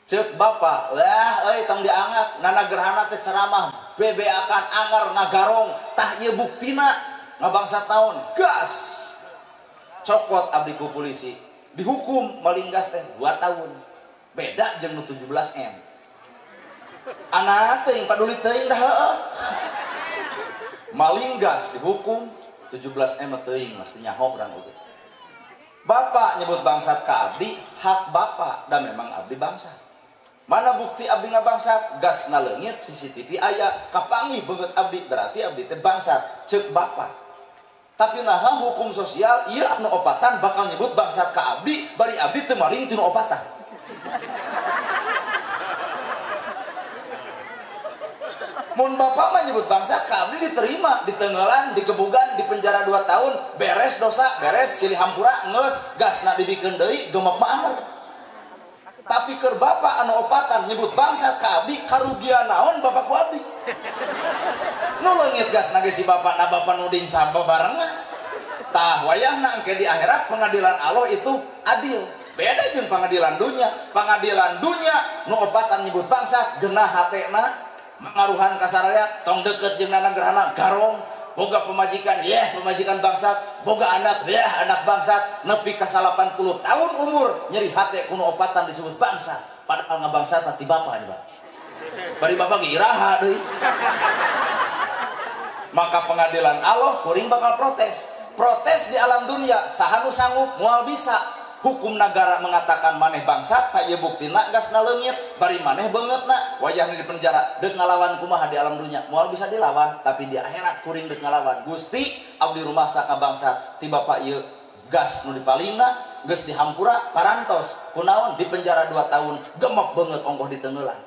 S1: Ceuk bapak, lah euy tong diangkat nana gerhana teh ceramah, bebeakan anger ngagarong, tah ieu buktina ngabangsat taun, gas. Cokot abdi ku polisi, dihukum malinggas teh 2 tahun. Beda jeung nu 17M. Anak teuing paduli teuing dah heueuh. Malinggas dihukum 17M teuing mah teu nyaho urang oge. Bapak nyebut bangsat ka abdi, hak bapak dan memang abdi bangsat. Mana bukti abdi ngabangsat? Gas na leungit CCTV aya, kapanggih beungeut abdi berarti abdi teh bangsat, ceuk bapak. Tapi naha hukum sosial ieu anu opatan bakal nyebut bangsat ka abdi, bari abdi teu maling tinu opatan. Mun bapak mah nyebut bangsat ka abdi diterima, ditenggelan, digebugan, dipenjara 2 tahun, beres dosa, beres silih hampura, ngeus, gasna dibikeun deui, gemek maanger. Tapi keur bapak anu opatan nyebut bangsat ka abdi, karugian naon bapak ku abdi? Nu leungit gasna ge si bapana bapak nu dinsab barengan. Tah wayahna engke di akhirat pengadilan Allah itu adil. Beda jeung pengadilan dunya. Pengadilan dunya nu opatan nyebut bangsat geunah hatena ngaruhan kasaraya tong deket jeung nana gerhana garong boga pemajikan pemajikan bangsat boga anak anak bangsat nepi ka 80 tahun umur nyeri hate kuno opatan disebut bangsat padahal ngabangsat ti bapak nya bari bapak ge iraha deui. Maka pengadilan Allah kuring bakal protes di alam dunia saha nu sanggup moal bisa. Hukum negara mengatakan maneh bangsat tak ieu buktina gasna leungit bari maneh beungeutna wayahna di penjara deuk ngalawan kumaha di alam dunya moal bisa dilawan tapi di akhirat kuring deuk ngalawan Gusti abdi rumasa ka bangsat ti bapak ieu gas nu dipalingna geus dihampura parantos kunaon di penjara 2 tahun gemek beungeut ongkoh ditengeulan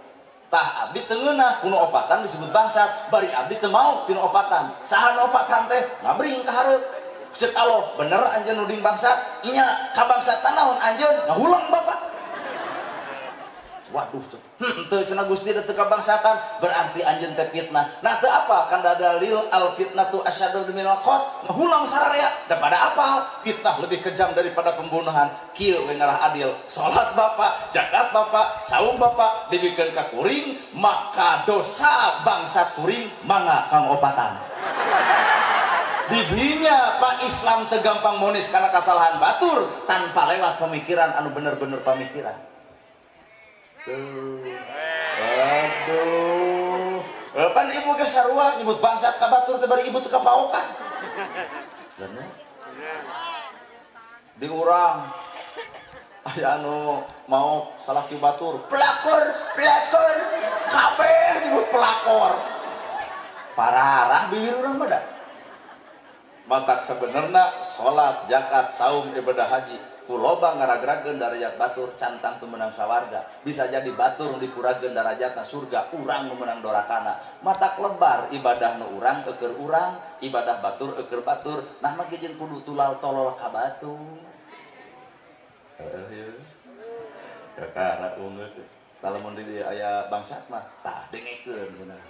S1: tah abdi teu ngeunah kuno opatan disebut bangsat bari abdi teu maot tina opatan saha nu opatan teh ngabring ka hareup. Ceuk Allah bener anjeun nuding bangsat nya kabangsatan naon anjeun ngahulang bapak. Waduh teu cenah Gusti teu kabangsatan berarti anjeun teh fitnah. Nah teu apa kana dalil al fitnatu asyaddu minal qat ngahulang sararea daripada apa fitnah lebih kejam daripada pembunuhan. Kieu we ngarah adil salat bapak zakat bapak saum bapak dibikeun ka kuring maka dosa bangsat kuring mangga kang opatan. Didinya Pak Islam tegampang monis karena kesalahan batur tanpa lewat pemikiran anu bener-bener pemikiran. Aduh. Pan ibu ge sarua nyebut bangsat ka batur teh bari ibu teu kapaokan. Bener. Di urang aya anu mau salaki batur, pelakor, kabeh nyebut pelakor. Pararah bibir urang mah da. Matak sebenarnya salat, zakat, saum, ibadah haji kuloba ngaragrageun darajat batur cantang teu meunang sawarga. Bisa jadi batur dikurageun darajatna surga, urang nu meunang dorakana. Matak lebar ibadah nu urang eukeur urang, ibadah batur eukeur batur. Nah mah jeung kudu tulal tolol ka batur. Kakara ungeut. Lamun di aya bangsat mah tah dengekeun cenah.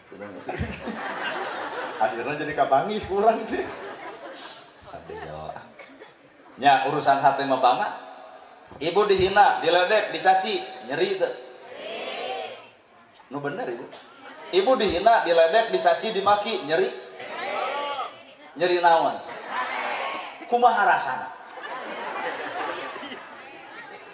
S1: Akhirna jadi kabangih urang teh. Sadeo. Nya urusan hati mah bangga. Ibu dihina, diledek, dicaci, nyeri teu? Nu bener ibu. Ibu dihina, diledek, dicaci, dimaki, nyeri? Nyeri naon? Kumaha rasana?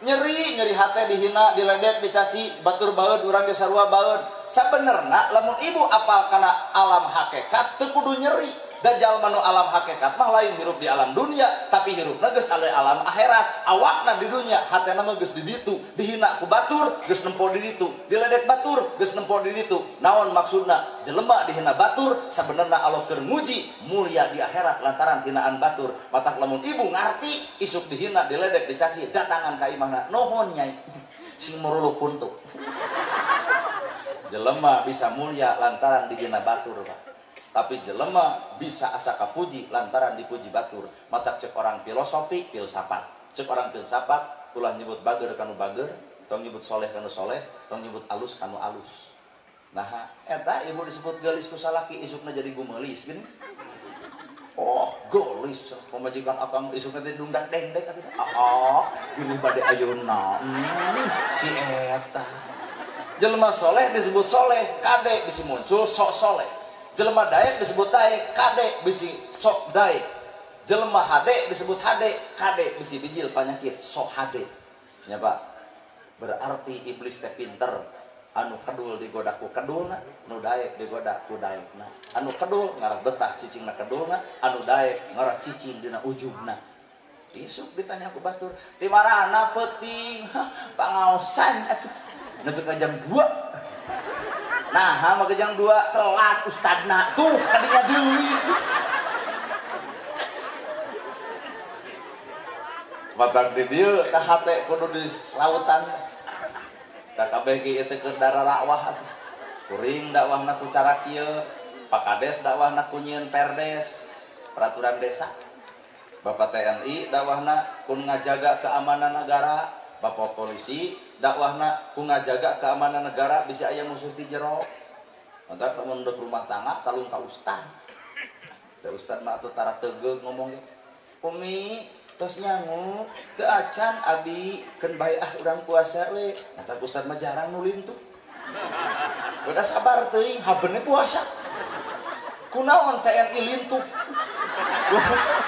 S1: Nyeri hati dihina, diledek, dicaci, batur baeud, urang ge sarua baeud. Sabenerna lamun ibu apal kana alam hakikat teu kudu nyeri. Dajal manu alam hakikat mah lain hirup di alam dunia, tapi hirupna geus ale alam akhirat. Awakna di dunia, hatena mah geus di ditu. Dihina ku batur, geus nempo di ditu. Diledek batur, geus nempo di ditu. Naon maksudna? Jelema dihina batur, sabenerna Allah keur nguji mulia di akhirat lantaran hinaan batur. Matak lamun ibu ngarti, isuk dihina, diledek, dicaci, datangan ka imahna. Nuhun nyai. Sing muruluh puntuk. Jelema bisa mulia lantaran dihina batur, Pak. Tapi jelema bisa asa kapuji lantaran dipuji batur. Matak cek orang filosofi filsafat. Cek orang filsafat ulah nyebut bager kanu bager, tong nyebut soleh kanu soleh, tong nyebut alus kanu alus. Nah, eta ibu disebut geulis ku salaki isukna jadi gumelis gini. Oh, geulis pamajikan akang isukna teh dungdak dengdek atuh. Gini bade ayeuna. Si eta. Jelema soleh disebut soleh, kade bisi muncul sok soleh. Jelema daek disebut daek, kade bisi sok daek. Jelema hade disebut hade, kade bisi bijil panyakit sok hade. Nya Pak. Berarti iblis teh pinter. Anu kedul digoda ku kedulna, nu daek digoda ku daekna. Anu kedul ngarah betah cicingna kedulna, anu daek ngarah cicing dina ujubna. Isuk ditanya ku batur, "Di marana peuting?" "Pangaosan atuh." Nepi ka jam 2. Nah, sama ke jam 2 telat ustadna tuh tadinya deui. Batak di dieu tah hate kudu di lautan. Da kabeh ge teh keur dara dakwah atuh. Kuring dakwahna ku cara kieu, Pak Kades dakwahna ku nyieun perdes, peraturan desa. Bapak TNI dakwahna ku ngajaga keamanan negara, Bapak polisi dakwahna ku ngajaga keamanan negara bisa aya musuh di jero. Mantap lamun dek rumah tangga talung ka ustad. Da ustad mah atuh tara tegeug ngomong ge. Umi tos nyangu teu acan abi keun bae urang puasa we. Mantap ustad mah jarang nu lintuh. Udah sabar teuing habeune puasa. Kunaon TNI lintuh?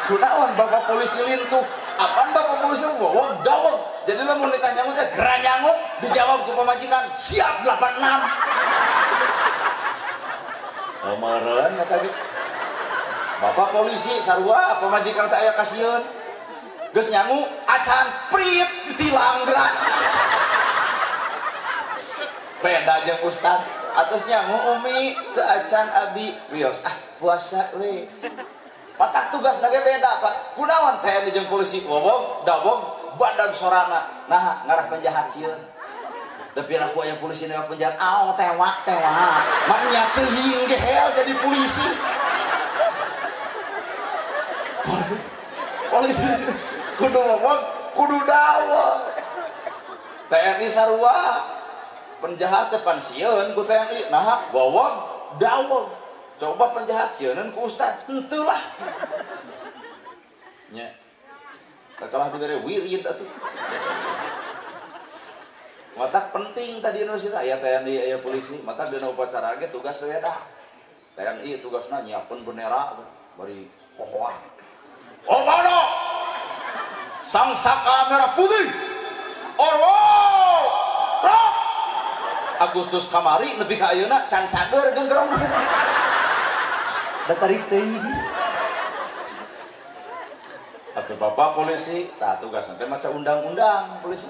S1: Kunaon Bapak polisi lintuh? Apaan Bapak polisi ngowong dawong? Jadi lo mau ditanya teh geranyangu dijawab ku pemajikan siap 86. Meureun eta ge. Bapak polisi sarua pemajikan teh aya kasieun. Geus nyangu acan prit ditilang gerak. Beda jeung ustad. Atos nyangu umi teu acan abi wios puasa we. Patak tugas lagi beda Pak. Kunaon TNI jeung polisi wowong dawong badan sorana. Nah ngarah penjahat sieun. Tapi aku aya polisi nembak penjahat tewak. Mah nya teuing ge hel jadi polisi. Polisi kudu wowong kudu dawong. TNI sarua penjahat teh pan sieun ku TNI. Nah wowong dawong. Coba penjahat sieunan ku ustad, henteu lah. Nya. Kalah dibere wirid atuh. Matak penting tadi nu sita aya TNI aya polisi, matak dina upacara ge tugas beda. TNI tugasna nyiapkeun bendera bari hohoah. Oh mana? Sang saka merah putih. Oh! Rok! Agustus kamari nepi ka ayeuna can cager genggerong. Tarik teuing. Atuh Bapak polisi, tah tugas nanti maca undang-undang polisi.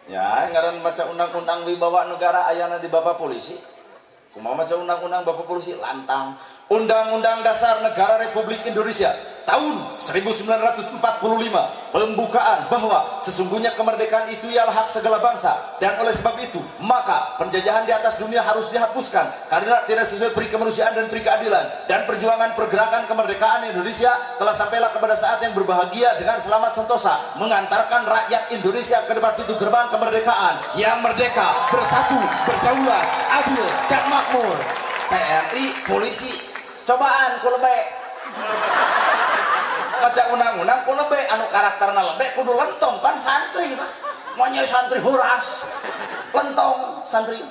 S1: Ya, ngaran maca undang-undang wibawa negara ayana di Bapak polisi. Kumaha maca undang-undang Bapak polisi lantang. Undang-Undang Dasar Negara Republik Indonesia tahun 1945 pembukaan bahwa sesungguhnya kemerdekaan itu ialah hak segala bangsa, dan oleh sebab itu maka penjajahan di atas dunia harus dihapuskan karena tidak sesuai peri kemanusiaan dan peri keadilan, dan perjuangan pergerakan kemerdekaan Indonesia telah sampailah kepada saat yang berbahagia dengan selamat sentosa mengantarkan rakyat Indonesia ke depan pintu gerbang kemerdekaan yang merdeka, bersatu, berdaulat, adil dan makmur. TNI, polisi, cobaan ku lebih baca undang-undang ku lebih anu karakterna lebih kudu lentong kan santri Pak, maunya santri huras lentong santri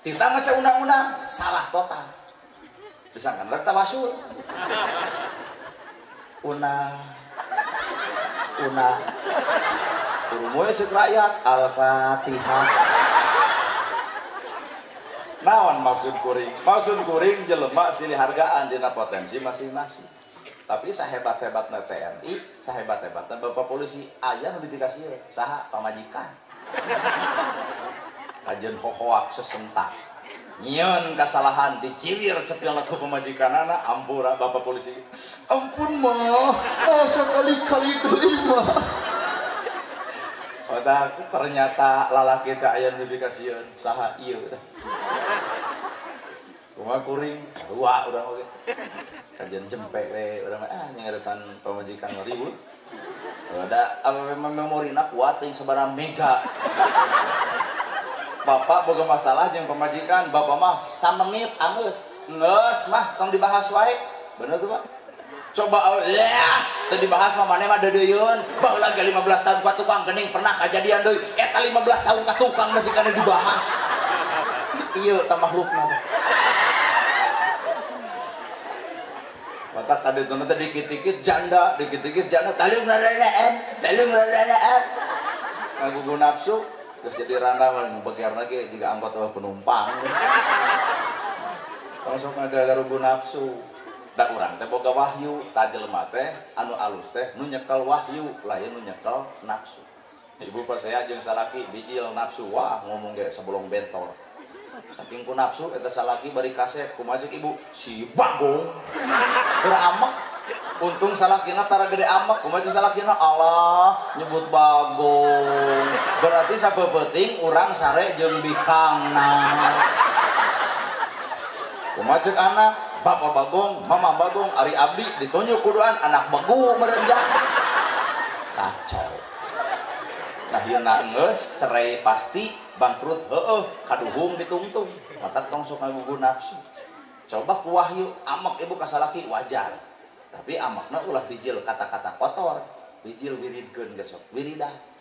S1: kita baca undang-undang salah total bisa kan rek tawasul una kurumoy cek rakyat al-fatihah. Naon maksud kuring jelema silih hargaan dina potensi masing-masing. Tapi sahebat-hebatna TNI, sahebat-hebatna Bapak polisi aya notifikasi saha pamajikan. Ajeun hohoak sesentak. Nyieun kasalahan dicilir cepilna ku pamajikanana, ampura Bapak polisi. Ampun mah, masa kali-kali deui mah. Otak ternyata lalaki teh aya notifikasieun saha ieu teh. Kumaha kuring dua urang oge. Kajian jempek we urang nyangaretan pamajikan ribut. Ada memorina kuat teuing sabaraha mega. Bapak boga masalah jeung pamajikan, bapak mah 3 menit anggeus. Geus mah tong dibahas wae. Bener tuh Pak? Coba ya teu dibahas mah maneh mah deudeuyeun baheula ge 15 tahun ka tukang geuning pernah kajadian deui eta 15 tahun ka tukang masih kana dibahas ieu tah makhlukna mata kadetuna teh dikit-dikit janda talung raraan ngagugu nafsu geus jadi randa begiarna ge jiga angkot penumpang langsung ngagarugu nafsu. Da urang teh boga wahyu, ta jelema teh anu alus teh nu nyekel wahyu, lain nu nyekel nafsu. Ibu pas saya jeung salaki bijil nafsu, wah ngomong ge sebelum bentor. Saking ku nafsu eta salaki bari kasep, kumaha ceuk ibu? Si bagong. Beramak. Untung salakina tara gede amak, kumaha ceuk salakina? Allah nyebut bagong. Berarti sapeuting urang sare jeung bikangna. Kumaha ceuk anak? Bapak bagong, mama bagong, ari abdi ditunjuk kuduan anak bagu merenjak kacau. Nah ieu na geus cerai pasti bangkrut heueuh kaduhung ditungtung mata tong sok ngagugu nafsu. Coba ku wahyu amak ibu kasalaki wajar, tapi amakna ulah bijil kata-kata kotor, bijil wiridkeun ge sok wiridah.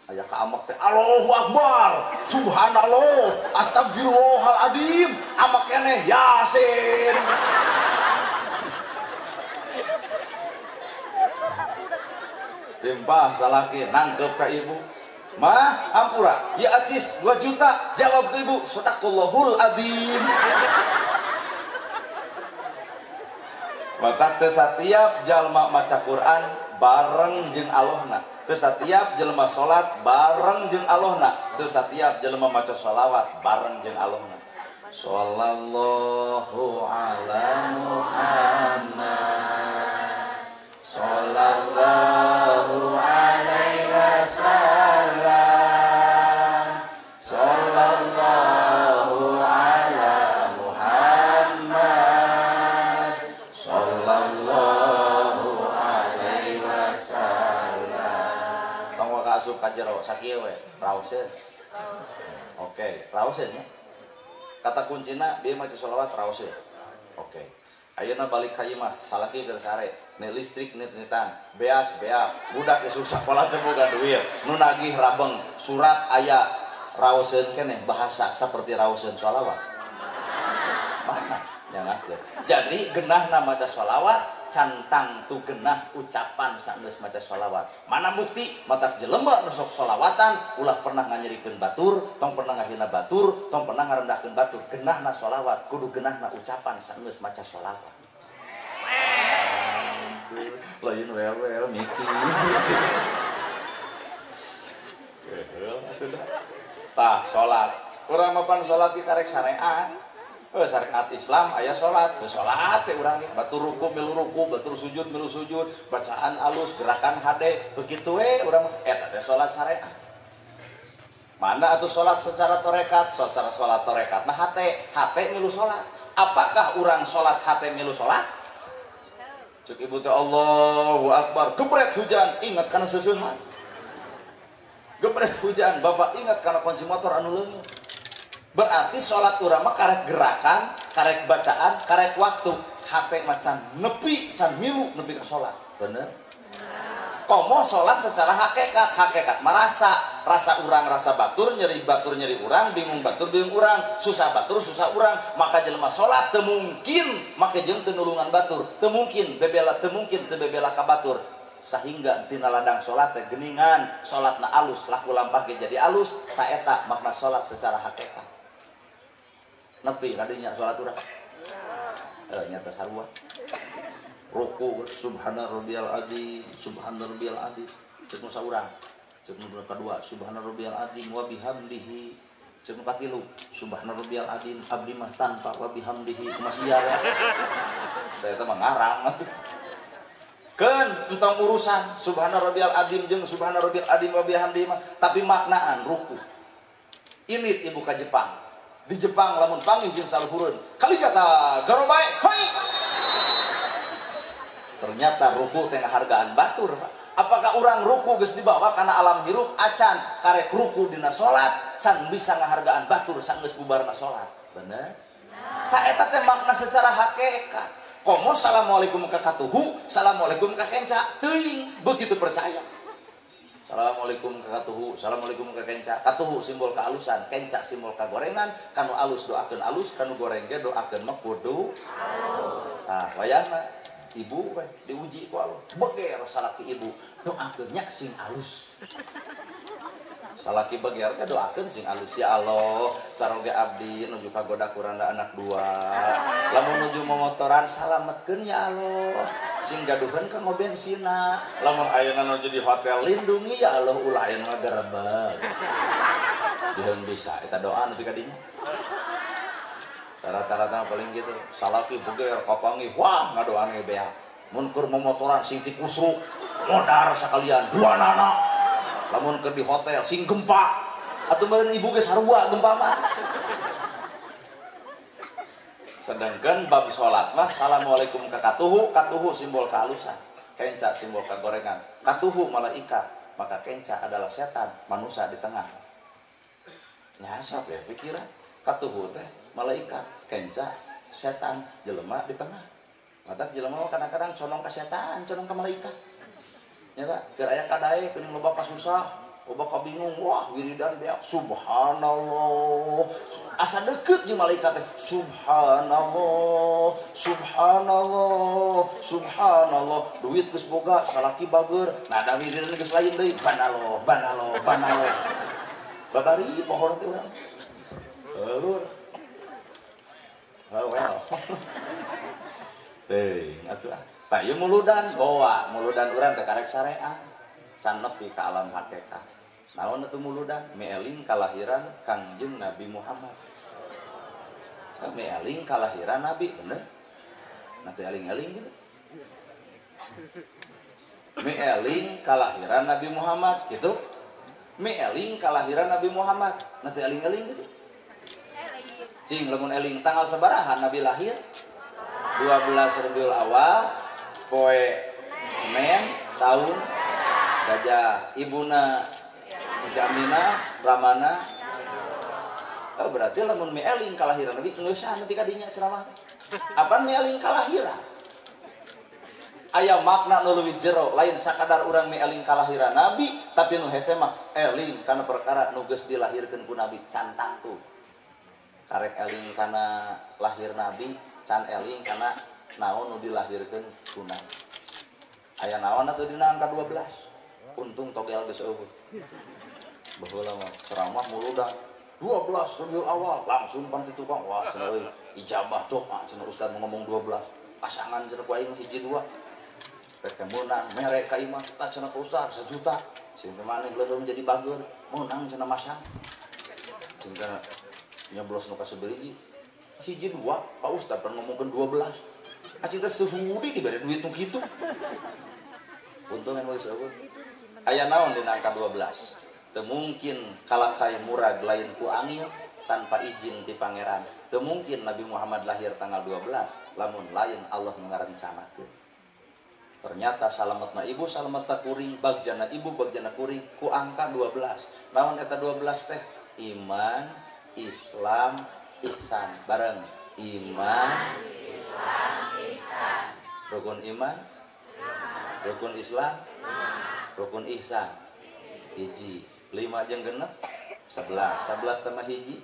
S1: Aya ka amak teh Allahu Akbar, subhanallah, astagfirullahaladzim, amak keneh Yasin. Timpah salaki nangkep ka ibu. Mah, ampura, ya acis 2 juta, jawab ke ibu, sadaqallahul adzim. Mata teu satiap jalma maca Quran bareng jeung Allahna. Teu satiap jelema salat bareng jeung Allahna, teu satiap jelema maca shalawat bareng jeung Allahna. Shallallahu ala Muhammad sallallahu alaihi wasallam sallallahu ala Muhammad sallallahu alaihi wasallam. Asup ka jero sakieu we rauseun. Oke, rauseun ya. Kata kuncina dia maca shalawat rauseun. Oke. Ayeuna balik ka ieu mah salaki keur sare, ne listrik nit-nitan, beas budak geus sakola teh boga duit, nu nagih rabeng surat aya rauseun keneh bahasa saperti rauseun shalawat. Mana? Nyangakeun. Jadi geunahna maca shalawat cantang tu genah ucapan saenggeus maca shalawat. Mana bukti? Matak jelema nu sok shalawatan ulah pernah nganyerikeun batur, tong pernah ngahina batur, tong pernah ngarendahkeun batur. Genahna shalawat kudu genahna ucapan saenggeus maca shalawat. Lain wel mikir. Sudah. Tah salat. Urang mapan salat ki karek syariat. syariat Islam aya salat, salat teh urang batur ruku milu ruku, batur sujud milu sujud, bacaan alus, gerakan hade, begitu we urang eta teh salat syariat. Mana atuh salat secara torekat, secara salat torekat nah hate milu salat. Apakah urang salat hate milu salat? Cuk ibu teh Allahu Akbar, gebret hujan, ingat kana seusehan. Gebret hujan, bapak ingat kana kunci motor anu leungit. Berarti sholat urang mah karek gerakan, karek bacaan, karek waktu. Hate macan nepi, can milu nepi ka sholat. Bener? Komo sholat secara hakikat rasa urang rasa batur nyeri urang, bingung batur bingung urang, susah batur susah urang. Maka jelema sholat teu mungkin make jeung teu nulungan batur, teu mungkin bebela ka batur. Sehingga tina ladang sholat teh geuningan, sholatna alus, laku lampah ge jadi alus, ta eta makna sholat secara hakikat. Nepi kadinya sholat urang nyata sarua ruku subhana rabbiyal adzim subhana rabbiyal adzim ceuk nu saurang ceuk nu kadua subhana rabbiyal adzim wa bihamdihi ceuk nu katilu subhana rabbiyal adzim abdi mah tanpa wa bihamdihi kumaha ya saya teh mah ngarang atuh keun entong urusan subhana rabbiyal adzim jeung subhana rabbiyal adzim wa bihamdihi mah tapi maknaan ruku ini ibu ka Jepang. Di Jepang lamun panggih jeung saluhureun kali kata garobae hoi ternyata ruku teh hargaan batur Pak. Apakah urang ruku geus dibawa kana alam hirup acan karek ruku dina salat can bisa ngahargaan batur sanggeus bubarna salat bener ta eta teh makna secara hakikat komo assalamualaikum ka katuhu assalamualaikum ka kenca teuing begitu percaya. Assalamualaikum kakatuhu, assalamualaikum kakenca. Katuhu simbol kealusan, kenca simbol kagorengan. Kanu alus doakeun alus, kanu goreng ge doakeun mah kudu alus. Nah, wayahna ibu we diuji ku Allah. Beger salaki ibu doakeun nya sing alus. Salaki beger teh doakeun sing alus ya Allah, caroge abdi nuju kagoda kuranda anak dua. Lamun nuju momotoran salametkeun ya Allah. Sing gaduhan ka ngobensina lamun ayeuna nuju di hotel lindungi ya Allah ulah aya mah gerebeg diheun bisa eta doa nepi ka dinya rata-rata paling gitu salaki beger kapangi wah ngadoan ge beak mun keur momotoran sing ti kusruk modar sakalian dua nana lamun keur di hotel sing gempa atuh meureun ibu ge sarua gempa mah. Sedangkan bab sholat mah assalamualaikum kakatuhu, katuhu simbol kehalusan, kenca simbol kegorengan, katuhu malaikat, maka kenca adalah setan, manusia di tengah. Nyasap ya pikiran, katuhu teh malaikat, kenca setan, jelema di tengah. Mata jelema kadang-kadang condong ke setan, condong ke malaikat. Ya Pak, keur aya kadae kuning loba pasusah. Loba kabingung, wah wiridan beak subhanallah. Asa deket jeung malaikat teh subhanallah, subhanallah, subhanallah. Duit geus boga, salaki bager. Nada wiridan geus lain deui, banalo, banalo, banalo. Babari pohon teh urang.Eur. Well. Teh, atuh ah. Tah ieu muludan bawa, muludan urang teh karek syariat. Can nepi ka alam hakikat. Naon atuh muludan? Meeling kalahiran Kangjeng Nabi Muhammad. Meeling kalahiran Nabi, bener? Nanti eling-eling gitu. Meeling kalahiran Nabi Muhammad, gitu. Meeling kalahiran Nabi Muhammad, nanti eling-eling gitu. Cing, lamun eling tanggal sabaraha Nabi lahir? 12 Rabiul Awal, poe Senin, tahun Gajah, ibuna Jamina, Ramana. Oh, berarti lamun meeling kalahiran Nabi geus nepi ka dinya ceramah. Apaan meeling kalahiran? Aya makna nu leuwih jero, lain sakadar urang meeling kalahiran Nabi, tapi nu hese mah eling kana perkara nu geus dilahirkeun ku Nabi, cantang tuh. Karek eling kana lahir Nabi, can eling kana naon nu dilahirkeun ku Nabi. Aya naon atuh dina angka 12? Untung togel geus eueuh. Baheula mah ceramah muludan 12 Rabiul Awal langsung pan ti tukang wah cenah euy ijabah doa cenah ustaz ngomong 12 pasangan cenah ku aing hiji dua rek meunang mere ka imah tah cenah ku ustaz 1 juta sing maneh leureum jadi bager meunang cenah masang sing kana nyoblos nu ka sabeureji
S2: hiji dua Pak Ustad pernah ngomongkan 12 acing teh sehudi diberi duit nu kitu untung yang nulis aku aya naon dina angka 12 teu mungkin kalakai murag lain ku angin tanpa izin ti pangeran teu mungkin Nabi Muhammad lahir tanggal 12 lamun lain Allah ngarencanakeun ternyata salametna ibu salametna kuring bagjana ibu bagjana kuring ku angka 12 naon eta 12 teh iman Islam ihsan bareng iman Islam ihsan rukun iman rukun Islam rukun ihsan hiji 5 jeung genep 11 tambah hiji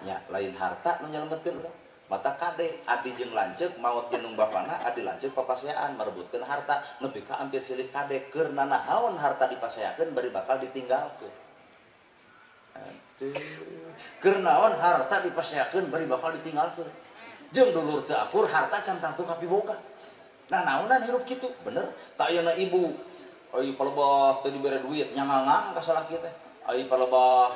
S2: nya lain harta nu nyalametkeun urang mata kade adi jeung lanceuk maot ginung bapana adi lanceuk papaseaan merebutkeun harta nepi ka ampir silih kade keur nanahaon harta dipaseakeun bari bakal ditinggalkeun keur naon harta dipaseakeun bari bakal ditinggalkeun jeung dulur teu akur harta can tangtu kapiboga nah naonan hirup kitu bener tak ayeuna ibu ai palebah teu dibere duit nyangangang ka salaki teh ai palebah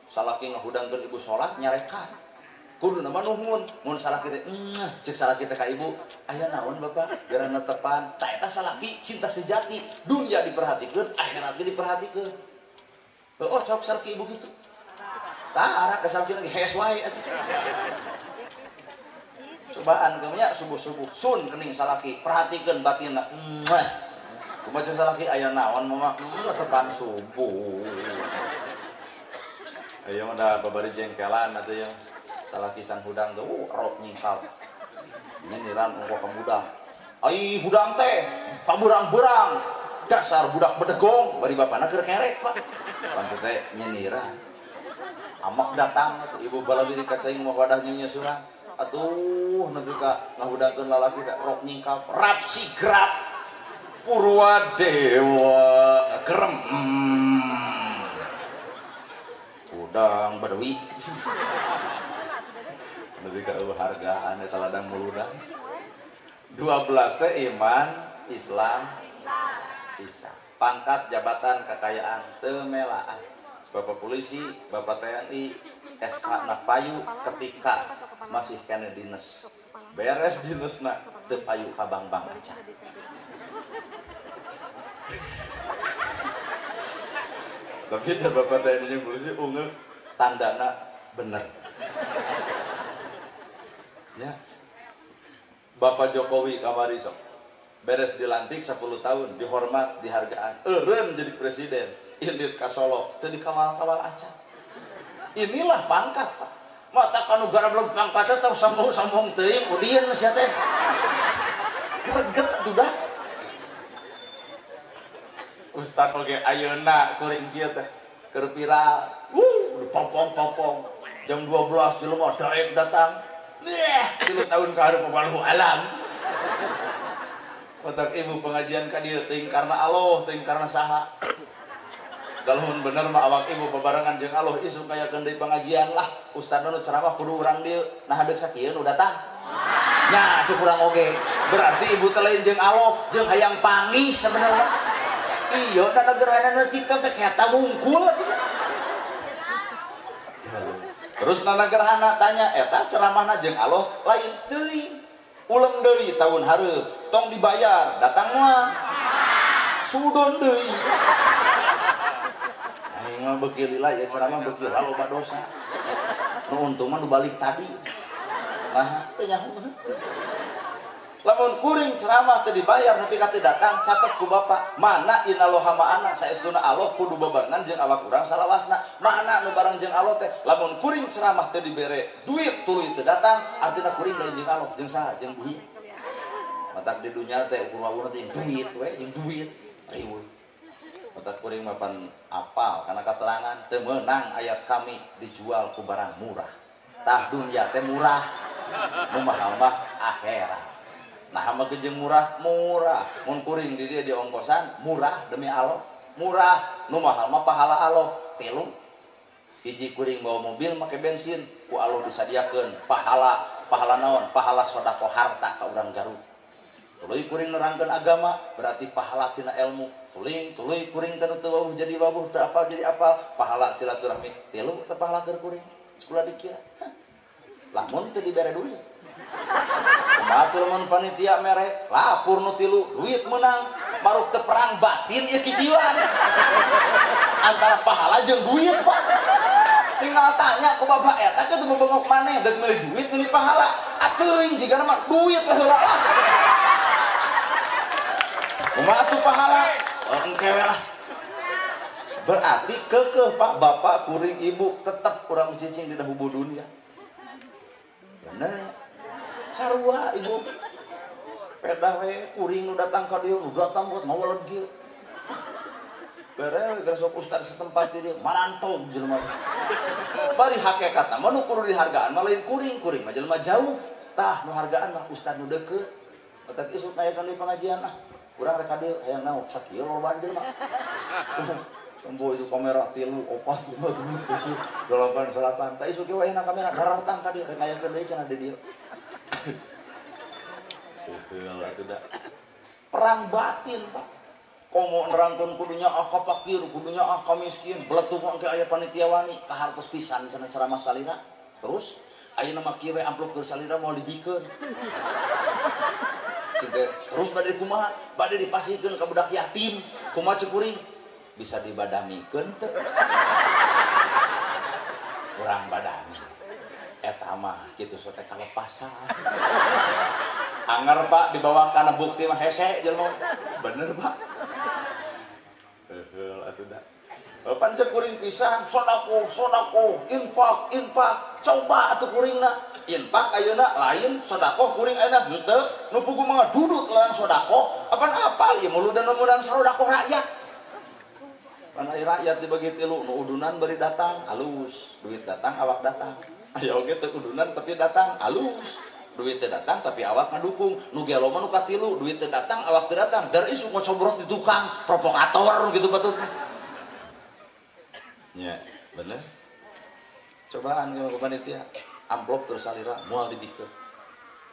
S2: salaki ngahudangkeun ibu salat nyarekan kudu nama nuhun mun salaki teh cek salaki teh ka ibu aya naon bapak gara netepan tah eta salaki cinta sejati dunia diperhatikeun akhirat ge diperhatikeun oh cok salaki ibu kitu tah arah ka salaki lagi hees wae cobaan kemunya subuh-subuh sun kening salaki perhatikeun batinna kumaha cek salaki aya naon mama netepan subuh ayo mah da babari jengkelan atuh ya salaki san hudang tuh rok nyingkal nyeniran ongko kemudah ai hudang teh paburang-burang dasar budak bedegong bari bapana keur kerek pak pantu teh nyeniran amak datang ibu balabi di kacing mah wadah nyusuran atuh nepi ka ngahudangkeun lalaki teh rok nyingkal rap sigrap Purwadewa kerem udang badawi lebih ke hargaan eta ladang muludang 12 teh iman Islam ihsan pangkat jabatan kekayaan teu melaan bapak polisi bapak TNI SK na payu ketika masih kene dinas beres dinasna teu payu ka bank-bank aja tapi da bapak TNI jeung polisi ungeuk tandana bener ya Bapak Jokowi kamari sok beres dilantik 10 tahun dihormat dihargaan eureun jadi presiden indit ka Solo teu dikawal-kawal acan inilah pangkat Pak mata kanu gara belum pangkat teh sombong-sombong teuing udieun sia teh greget atuh dah Ustaz oge ayeuna kuring kieu teh keur viral popong-popong jam 12 jelema daek datang 3 tahun kaharep walau alam. Matak ibu pengajian ka dieu teuing karena Allah, teuing karena saha. Galmun bener mah awak ibu bebarengan jeung Allah isuk kayakeun deui pengajian lah. Ustadna nu ceramah kudu urang dieu. Nah hadeup sakieu nu datang. Nya cuk urang oge. Berarti ibu teh lain jeung Allah, jeung hayang panggih sebenarnya. Iya, da negarana kita teh eta wungkul. Terus nana gerhana tanya eta ceramahna jeung Allah lain teuing ulang deui tahun hareup tong dibayar datang mah sudon deui aing mah beuki lila ya ceramah beuki loba dosa nu untung mah nu balik tadi nah teu nyaho lamun kuring ceramah teu dibayar nepi ka teu datang catet ku bapak mana inalloha ma'ana saestuna Allah kudu bebarengan jeung awak urang salawasna mana nu bareng jeung Allah teh lamun kuring ceramah teu dibere duit tuluy teu datang artina kuring lain jeung Allah jeung saha jeung duit matak di dunya teh ukur wawuna teh duit we jeung duit riweuh matak kuring mah pan apal kana katerangan teu meunang ayat kami dijual ku barang murah tah dunya teh murah nu mahal mah akhirat. Nah hama jeung murah mun kuring di dia di ongkosan murah demi Allah murah nu mahal mah pahala Allah 3 hiji kuring bawa mobil make bensin ku Allah disadiakeun pahala naon pahala sedekah harta ka urang Garut tuluy kuring nerangkeun agama berarti pahala tina ilmu tuluy kuring teu wawuh jadi wawuh teu apal jadi apal pahala silaturahmi 3 teu pahala keur kuring ulah dikira lamun teu dibere duit. Kumaha lamun panitia mere lapor nu tilu duit menang maruk teu perang batin ieu kidiwan. Antara pahala jeung duit Pak. Tinggal tanya ku bapak eta teh teu bengok maneh deuk meuli duit meuli pahala. Atuing jigana mah duit teh heula lah. Kumaha atuh pahala? Engke we lah. Berarti kekeh Pak bapak kuring ibu tetap kurang cicing di dahu dunia. Bener ya? Sarua ibu. Peda we kuring nu datang ka dieu, nu datang buat mau legi. Bere geus sok ustad setempat di dieu, marantog jelema. Bari hakikatna mah nu kudu dihargaan mah lain kuring-kuring mah jelema jauh. Tah nu hargaan mah ustad nu deukeut. Otak isuk ngayakeun di pengajian ah. Urang rek ka dieu hayang naon sakieu loba jelema. Sembo itu kamera 3, 4, 5, 6, 7, 8, 8. Tak isu kieu na kamera garatang tadi rek ngayakeun deui cenah di dieu. Heula atuh da. Perang batin, Pak. Komo nerangkeun kudunya ah ka fakir, kudunya ah ka miskin, beletung engke aya panitia wani kahartos pisan cenah ceramah salira. Terus ayeuna mah kieu amplop keur salira moal dibikeun. Terus bade kumaha? Bade dipasihkeun ka budak yatim. Kumaha ceuk kuring? Bisa dibadamikeun teu? Urang badami. Eta mah kitu sote kalepasan. Anger Pak dibawa kana bukti mah hese jelema. Bener Pak. Heul atuh da. Pan ceuk kuring pisan, sodako, infak. Coba atuh kuringna. Infak ayeuna lain, sodako kuring ayeuna henteu. Nu pugu mah dudut lawan sodako, apa ieu muludan mudan sodako rakyat. Pan rakyat dibagi tilu, nu udunan beri datang, alus. Duit datang, awak datang. Ayo oge teu udunan tapi datang, alus. Duit teu datang tapi awak ngedukung. Nu gelo mah nu katilu, duit teu datang, awak teu datang. Dar isu ngocobrot di tukang, provokator gitu batut. Nya, bener. Cobaan ke panitia, amplop terus salira moal dibikeun.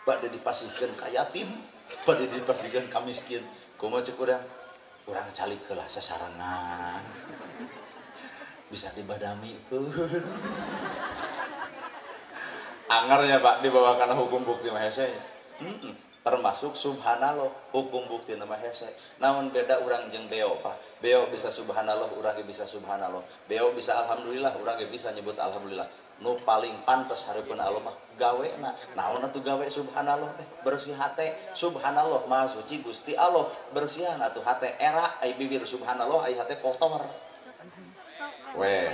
S2: Bade dipasihkeun ka yatim, bade dipasihkeun ka miskin. Kumaha ceuk urang? Urang calik heula sasarangan. Bisa dibadamikeun. Angarnya Pak dibawa kana hukum bukti mah hese. Termasuk subhanallah hukum bukti nama hese. Namun beda urang jeung beo Pak. Beo bisa subhanallah, urang ge bisa subhanallah. Beo bisa alhamdulillah, urang ge bisa nyebut alhamdulillah. Nu paling pantes hareupeun Allah mah gawena. Naon atuh gawe subhanallah teh? Bersih hate. Subhanallah maha suci Gusti Allah. Bersihan atuh hate era ai bibir subhanallah ai hate kotor. Weh.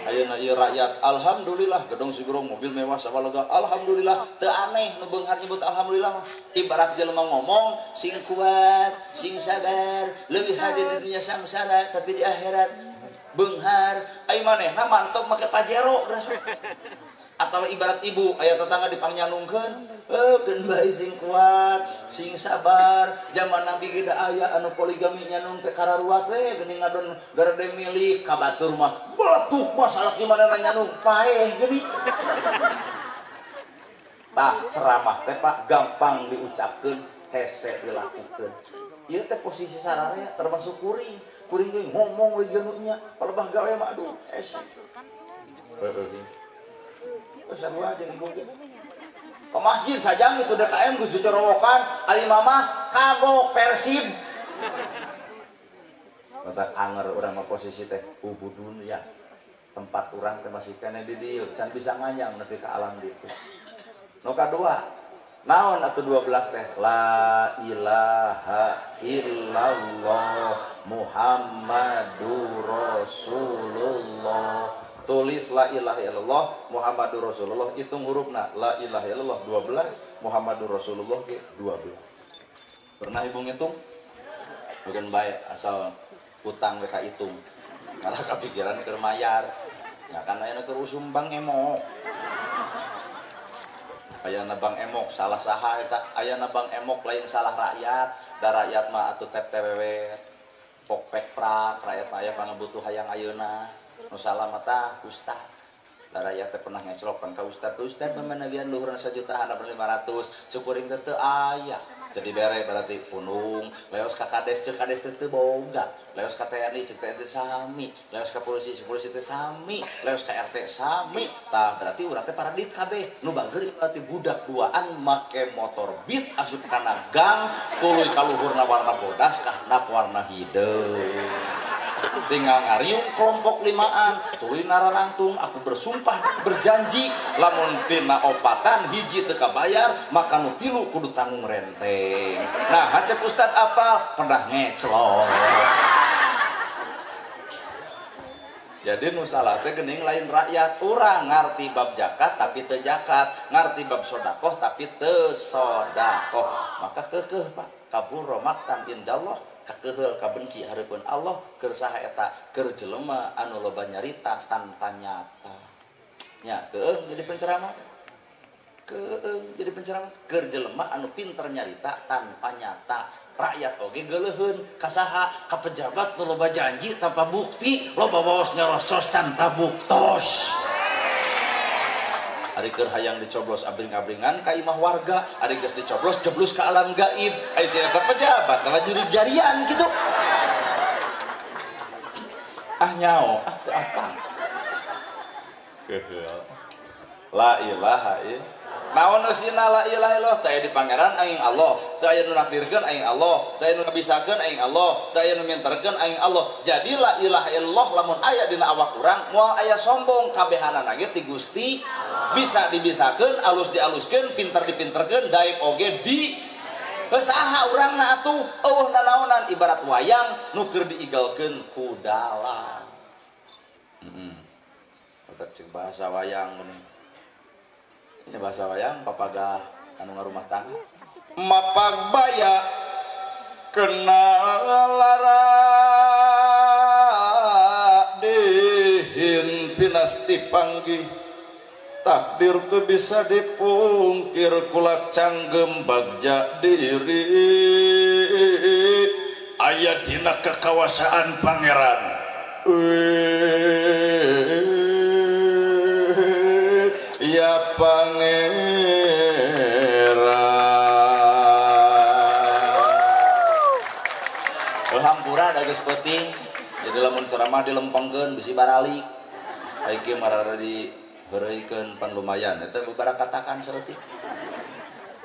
S2: Ayeuna ieu rakyat alhamdulillah gedung sigurung mobil mewah sabalaga alhamdulillah teu aneh nu beunghar nyebut alhamdulillah mah ibarat jelema ngomong sing kuat sing sabar leuwih hadir di dunia samsara tapi di akhirat beunghar ai manehna mantok make pajero geus atawa ibarat ibu aya tetangga dipangnyalungkeun keun bae sing kuat sing sabar zaman nabi ge da aya anu poligami nyanung teh kararuat we geuning ngadon garade milik ka batur mah beletuk masalah gimana nyanung paeh geuning tah ceramah teh Pak gampang diucapkeun hese dilakukeun ieu teh posisi sararea termasuk kuring ge ngomong we geunnya palebah gawe mah aduh hese sarua jeung ibu ge ke masjid saja itu DKM geus dicorowokan ali mama kagok Persib mata anger urang mah posisi teh ubudun ya tempat urang teh masih kene di dieu can bisa nganyang nepi ka alam ditu nu kadua naon atuh 12 teh la ilaha illallah Muhammadur Rasulullah tulis la ilaha illallah Muhammadur Rasulullah hitung hurufna la ilaha illallah 12 Muhammadur Rasulullah ge 12 pernah ibu ngitung bukan baik asal utang mereka hitung malah kepikiran keur mayar ya kan aya keur usum Bang Emok ayana Bang Emok salah saha eta ayana Bang Emok lain salah rakyat da rakyat mah atuh tep tewewe pok pek prak rakyat mah aya pangabutuh hayang ayeuna nu salah mata ustad da rakyat teh pernah ngeclokkan ka ustad pamanabian luhurna 1 juta handap 500 syukuring teh teu aya jadi bere berarti punung leos ka kades cek kades teu boga leos ka TNI cek TNI sami leos ka polisi cek polisi teh sami leos ka RT sami tah berarti urang teh paradit kabeh nu bageuri berarti budak duaan make motor Beat asup kana gang tuluy kaluhurna warna bodas kahna warna hideu tinggal ngariung kelompok limaan tuluy nararangtung aku bersumpah berjanji lamun tina opatan hiji teu kabayar maka nu tilu kudu tanggung renteng. Nah cek Ustad apa pernah ngeclok jadi nu salah teh geuning lain rakyat urang ngarti bab zakat tapi teu zakat ngarti bab sodakoh tapi teu sodakoh maka keukeuh Pak kabur romaktan indallah kakeheul kabenci hareupeun Allah keur saha eta keur jelema anu loba nyarita tanpa nyata nya keung jadi penceramah keung jadi penceramah keur jelema anu pinter nyarita tanpa nyata rakyat oge geuleuheun ka saha ka pejabat nu loba janji tanpa bukti loba waos nyaroscos tanpa buktos ari keur hayang dicoblos abring-abringan ka imah warga ari geus dicoblos jeblus ka alam gaib ai sia eta pejabat nama jurig jarian gitu nyao teu apa la ilaha illallah naon eusina la ilaha illallah teu aya di pangeran aing Allah teu aya nu nakdirkeun aing Allah teu aya nu ngabisakeun aing Allah teu aya nu minterkeun aing Allah jadi la ilaha illallah lamun aya dina awak urang moal aya sombong kabehanana ge ti Gusti bisa dibisakeun alus dialuskeun pinter dipinterkeun daek oge di saha urangna atuh eueuh nanaonan ibarat wayang nu keur diigelkeun ku dalang cek bahasa wayang geuning ini bahasa wayang papagah anu ngarumah tangga mapag baya kena lara dihin pinasti panggih takdir tuh bisa dipungkir kulak canggem bagja diri aya dina kekawasaan pangeran ya pangeran hampura da geus peuting jadi lamun ceramah dilempengkeun bisi baralik aing marada di heureuikeun pan lumayan eta beberapa katakan saeutik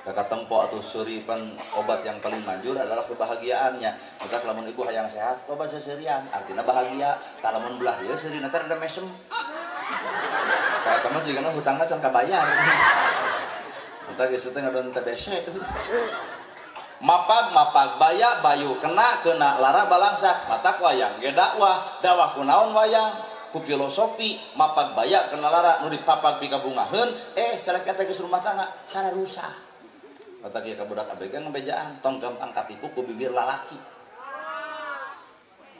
S2: kakak tempo atau suripan obat yang paling manjur adalah kebahagiaannya maka lamun ibu hayang sehat loba seuseurean artinya bahagia tah lamun belah ieu seurina teh rada mesem kayak teman juga na hutangna can kabayar entah geus teh ngadon TBC mapag baya bayu kena lara balangsak matak wayang ge dakwah kunaon wayang ku filosofi mapag baya kena lara nu dipapag pikabungaheun carek eta geus rumah tangga sana rusak matak ieu ka budak abg ngebejaan tong gampang katipu ku bibir lalaki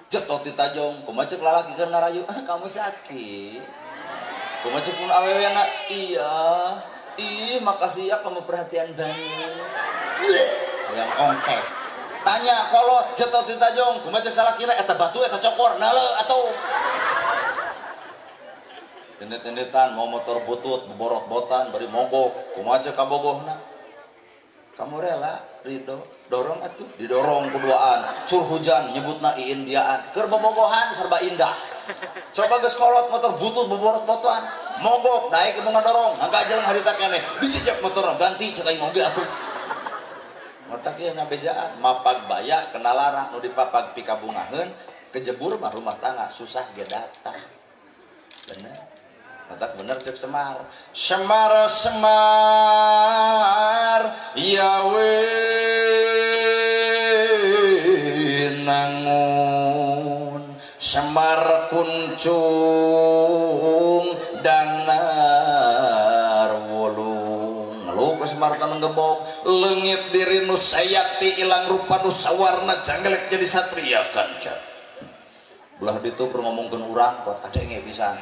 S2: cetot ditajong kumaha ceuk lalaki keur ngarayu kamu sakit kumaha ceuk mun awewe na iya makasih ya kamu perhatian banget yang ongkek tanya kalau cetot ditajong kumaha ceuk salakina eta batu eta cokor nalee atuh tendet-tendetan mau motor butut beborot-botan bari mogok kumaha ceuk kabogohna kamu rela ridho dorong atuh didorong kuduaan sur hujan nyebutna iindiaan keur bobogohan serba indah coba geus kolot motor butut beborot-botan mogok daek nu ngadorong ngagajel harita keneh dijejak motor ganti ceuk aing oge atuh matak ieu ngabejaan mapag baya kena lara nu dipapag pikabungaheun kejebur mah rumah tangga susah ge datang bener matak bener cek Semar yawe nangun Semar kuncung danar wulung ngeluh ke Semar taneng gebok leungit diri nu sayakti ilang rupa nu sawarna janggelek jadi satria kanca belah ditu per ngomongkeun urang buat kadenge pisan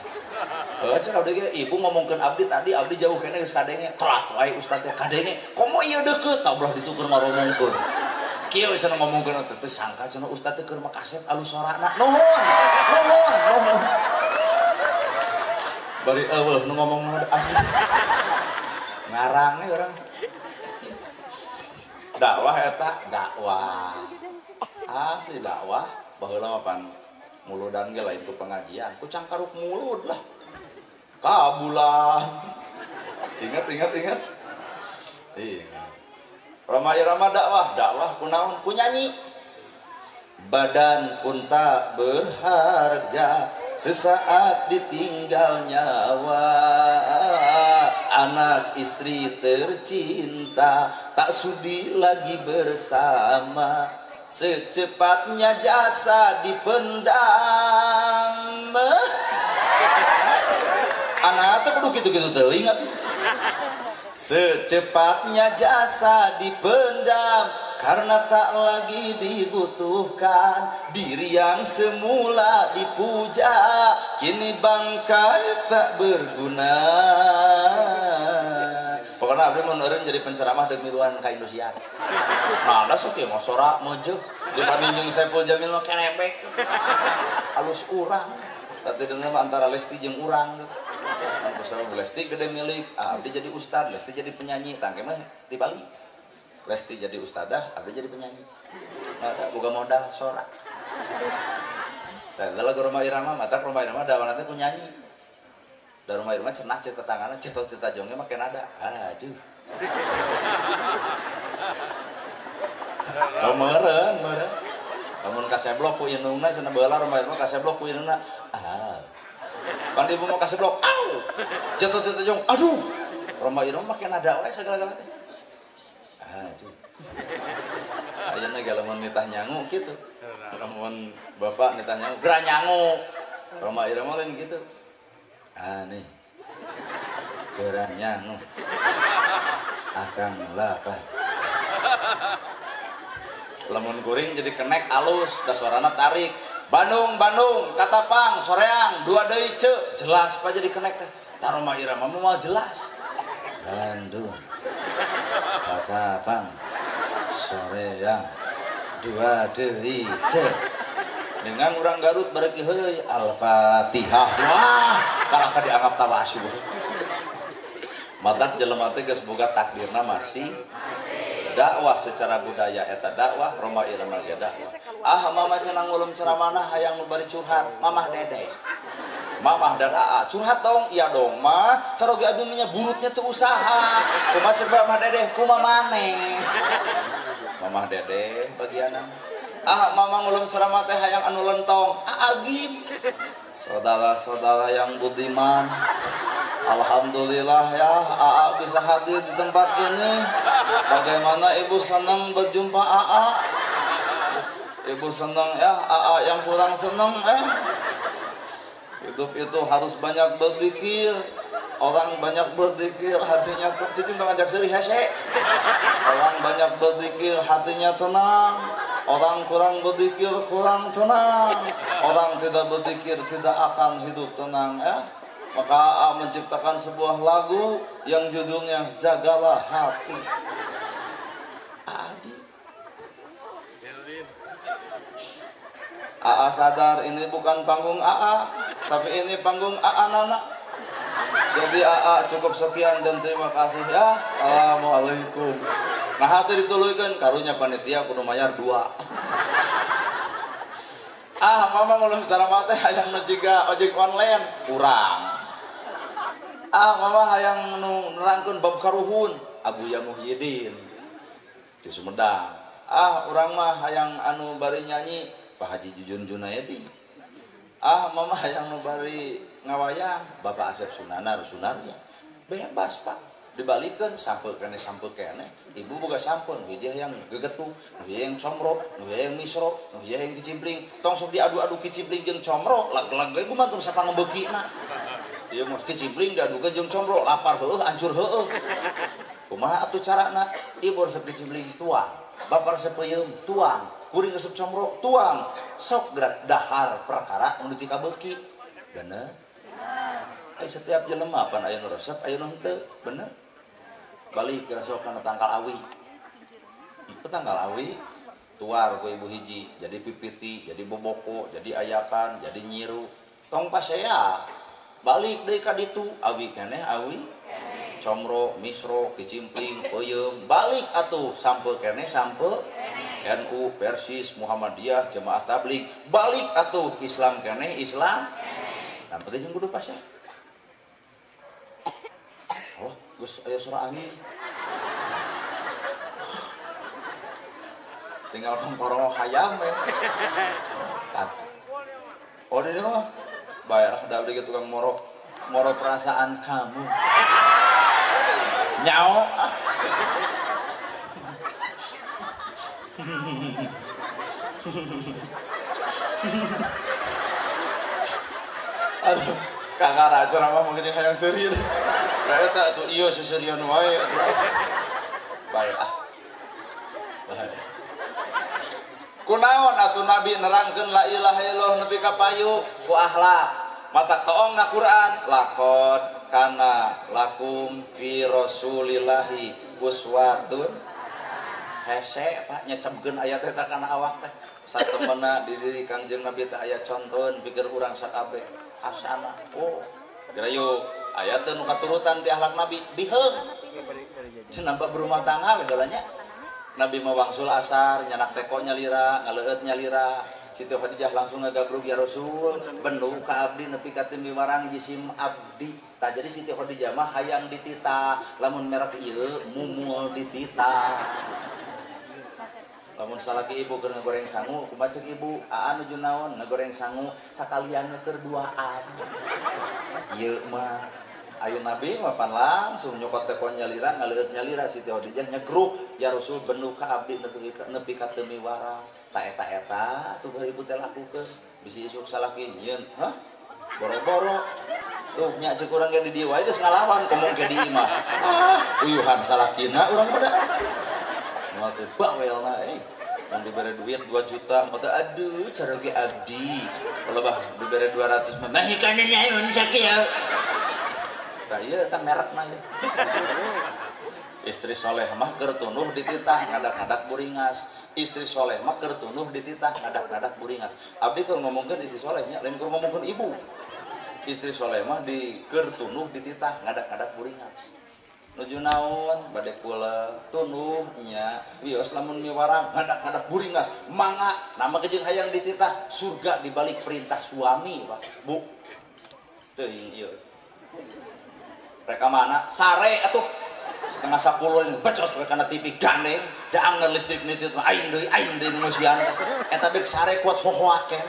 S2: cek abdi ibu ngomongkeun abdi tadi abdi jauh kene geus kadenge telak wae ustad teh kadenge komo ieu deukeut tah belah ditu keur ngomongkeun kieu cenah ngomongkeun teh sangka cenah ustad teh keur makasep alus sorana nuhun bari eueuh nu ngomong asli ngarang we urang dakwah eta dakwah asli dakwah baheula mah pan muludan ge lain ku pengajian ku cangkaruk mulud lah kabulan ingat Roma irama dakwah kunaon ku nyanyi badan pun tak berharga sesaat ditinggal nyawa anak istri tercinta tak sudi lagi bersama secepatnya jasa dipendam anak tuh kudu gitu-gitu tuh ingat secepatnya jasa dipendam karena tak lagi dibutuhkan diri yang semula dipuja kini bangkai tak berguna pokoknya abdi menurun jadi penceramah demi luan ka Indosiar nah ada sok ya mau sorak mojo dibanding Saiful Jamil no kenebek halus urang tapi dengan antara Lesti jeung urang Pusara Lesti gede milik abdi jadi ustad Lesti jadi penyanyi tangke mah di Bali Lesti jadi ustadah, abdi jadi penyanyi. Nah, boga modal sorak. Dan lagu Roma Irama, mata Roma Irama dawan nanti penyanyi. Dan Roma Irama cenah cek tetanggana, cetot cita jongnya makin ada. Aduh. Meren. Namun kasih blok ku inungna cenah baheula Roma Irama kasih blok ku inungna. Pandi mau kasih blok. Au. Cetot cita jong. Aduh. Roma Irama makin ada wae segala-galanya teh. Aduh. Ayeuna ge lamun nitah nyangu kitu. Lamun bapak nitah nyangu, geura nyangu. Roma Irama lain gitu. Nih. Geura nyangu. Akang lapar. Lamun kuring jadi kenek alus, da suarana tarik. Bandung, Katapang, Soreang, dua deui ceuk. Jelas pa jadi kenek teh. Ta Roma Irama mah jelas. Bandung. Katapang Soreang dua deui ceuk dengan urang Garut bareki heuy Al-Fatihah wah kalah ka dianggap tawasul matak jelema teh geus boga takdirna masih dakwah secara budaya eta dakwah Roma Irama ge dakwah mama cenah ngulum ceramahna hayang nu bari curhat mamah dede Mamah dan Aa curhat dong, iya dong mah caroge abdi nya burutnya tuh usaha kumaha ceuk Mamah Dedeh kumaha maneh Mamah Dedeh bagianan mama ngulum ceramah teh hayang anu lentong agim saudara-saudara yang budiman alhamdulillah ya Aa bisa hadir di tempat ini bagaimana ibu senang berjumpa Aa ibu senang ya Aa yang kurang senang hidup itu harus banyak berzikir orang banyak berzikir hatinya cicing ngajak seri hese orang banyak berzikir hatinya tenang orang kurang berzikir kurang tenang orang tidak berzikir tidak akan hidup tenang maka Aa menciptakan sebuah lagu yang judulnya Jagalah Hati Aa sadar ini bukan panggung Aa tapi ini panggung Aa Nana jadi Aa cukup sekian dan terima kasih ya assalamualaikum nah hati dituluikeun karunya panitia kudu mayar 2 mama ngulum ceramah teh hayang nujiga ojek online kurang mama hayang nerangkeun bab karuhun Abuya Muhyiddin di Sumedang urang mah hayang anu bari nyanyi Pak Haji Jujun Junaedi mama yang nubari ngawayang Bapak Asep Sunarya bebas Pak dibalikan sampel kene ibu boga sampel hiji yang gegetu hiji yang comro hiji yang misro hiji yang kicimpling tong sok diadu-adu kicimpling jeung comro lag-lag ge kumaha tong sapa ngebeukina ieu mah kicimpling diadukeun jeung comro lapar heueuh hancur heueuh kumaha atuh carana ibu resep kicimpling tuang bapak resep peuyeum tuang kuring resep comro tuang sok gerak dahar perkara nu nepi ka beuki bener setiap jelema pan aya nu resep aya nu henteu bener balik kira sok kana tangkal awi itu tangkal awi tuar ku ibu hiji jadi pipiti jadi boboko jadi ayakan jadi nyiru tong pasea balik deui ka ditu awi keneh awi comro misro kicimpring peuyeum balik atuh sampe kene sampe NU Persis Muhammadiyah Jemaah Tabligh balik atuh Islam kene Islam dan penting kudu pasya oh geus aya surah angin tinggal kongkorong hayam ya oh ini mah bayar dah beli tukang moro perasaan kamu nyao aduh kakak racun apa mau ngejeng hayang seri deh kaya tak tuh iyo seserian wae atuh baik baik kunaon atuh Nabi nerangkeun la ilaha illallah nepi ka payu ku akhlak mata kaongna Quran laqad kana lakum fi rasulillahi uswatun hese Pak nyecemkeun ayat eta kana awak teh satemena di diri Kangjeng Nabi teh aya contoheun pikeun urang sakabe asana oh gerayo ayat teh nu katurutan ti akhlak Nabi biheung nampak berumah tangga geulanya Nabi mah wangsul asar nyanak teko nyalira ngaleut nyalira Siti Khadijah langsung ngagabrug ya Rasul bendu ka abdi nepi ka teu miwarang jisim abdi tah jadi Siti Khadijah mah hayang dititah lamun merek ieu mumul dititah lamun salaki ibu keur ngagoreng sangu kumaha ceuk ibu aa nuju naon ngagoreng sangu sakalian keur duaan ieu mah ayo Nabi mapan langsung nyokot teko nyalira ngaleut nyalira Siti Khadijah nyegruk ya Rasul bendu ka abdi nepi ka teu miwarang ta eta tuh ibu teh lakukeun bisi isuk salaki nyieun hah boro-boro tuh nya ceuk urang ge di dieu wae geus ngalawan komong ke di imah uyuhan salakina urang pada moal teh bawelna mun dibere duit 2 juta moal teh aduh cara ge abdi kalau bah dibere 200 mah mahikana naon sakieu tah ieu tah merekna ieu istri soleh mah keur tunuh dititah ngadak-ngadak buringas istri soleh mah keur tunuh dititah ngadak-ngadak buringas abdi keur ngomongkeun istri solehnya lain keur ngomongkeun ibu istri soleh mah di keur tunuh dititah ngadak-ngadak buringas nuju naon bade kula tunuh nya wios lamun miwarang ngadak-ngadak buringas mangga nama kejeung hayang dititah surga dibalik perintah suami Pak Bu teuing ieu reka mana sare atuh setengah 10 becos we kana TV gandeng da anggar listrik nitit mah aing deui nu musian eta deuk sare kuat hohoakeun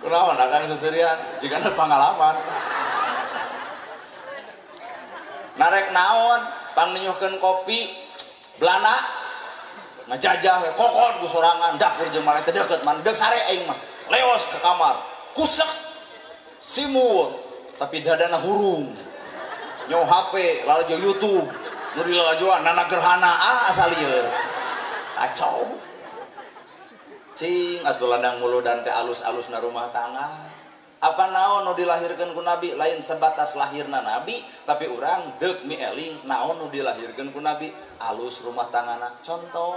S2: kunaon akang seserian jigana pangalaman narek naon pangninyuhkeun kopi belana ngajajah we kokon ku sorangan dapur jeung mane teh deukeut man deuk sare aing mah leos ke kamar kusek simut tapi dadana hurung nyo HP lalajo YouTube nu dilalajoan nana gerhana asal ieu kacau cing atuh ladang muludan teh alus-alusna rumah tangga apa naon nu dilahirkeun ku Nabi lain sebatas lahirna Nabi tapi urang deuk mieling naon nu dilahirkeun ku Nabi alus rumah tanggana contoh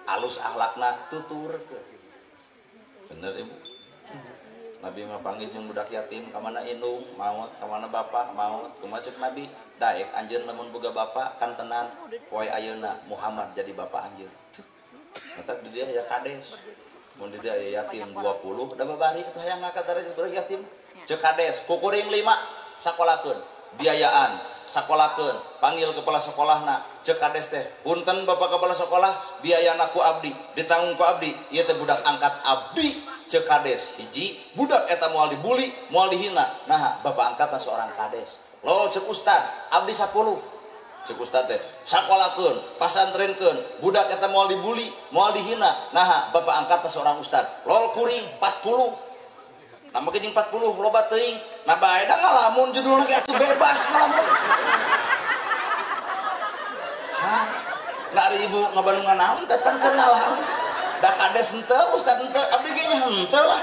S2: alus akhlakna tuturkeun bener ibu Nabi mah panggih jeung budak yatim ka mana indung maot ka mana bapak maot kumaha ceuk Nabi daek anjeun lamun boga bapak kan tenan poe ayeuna Muhammad jadi bapak anjeun eta di dia aya kades mun di dia aya yatim 20 da babari kitu hayang ngangkat darajat budak yatim ceuk kades kukuring 5 sakolakeun biayaan sakolakeun panggil kepala sekolahna ceuk kades teh punten bapak kepala sekolah biayana ku abdi ditanggung ku abdi ieu teh budak angkat abdi cek kades hiji budak eta moal dibuli moal dihina nah bapak angkatna seorang kades lo cek ustad abdi 10 cek ustad teh sakolakeun pasantrenkeun budak eta moal dibuli moal dihina nah bapak angkatna seorang ustad lo kuring 40 nama jeung 40 loba teuing nah bae da ngalamun judulna ge atuh bebas ngalamun hah lari ibu ngabandungan naon teh kan ngalamun da kades henteu ustad henteu abdi ge nya henteu lah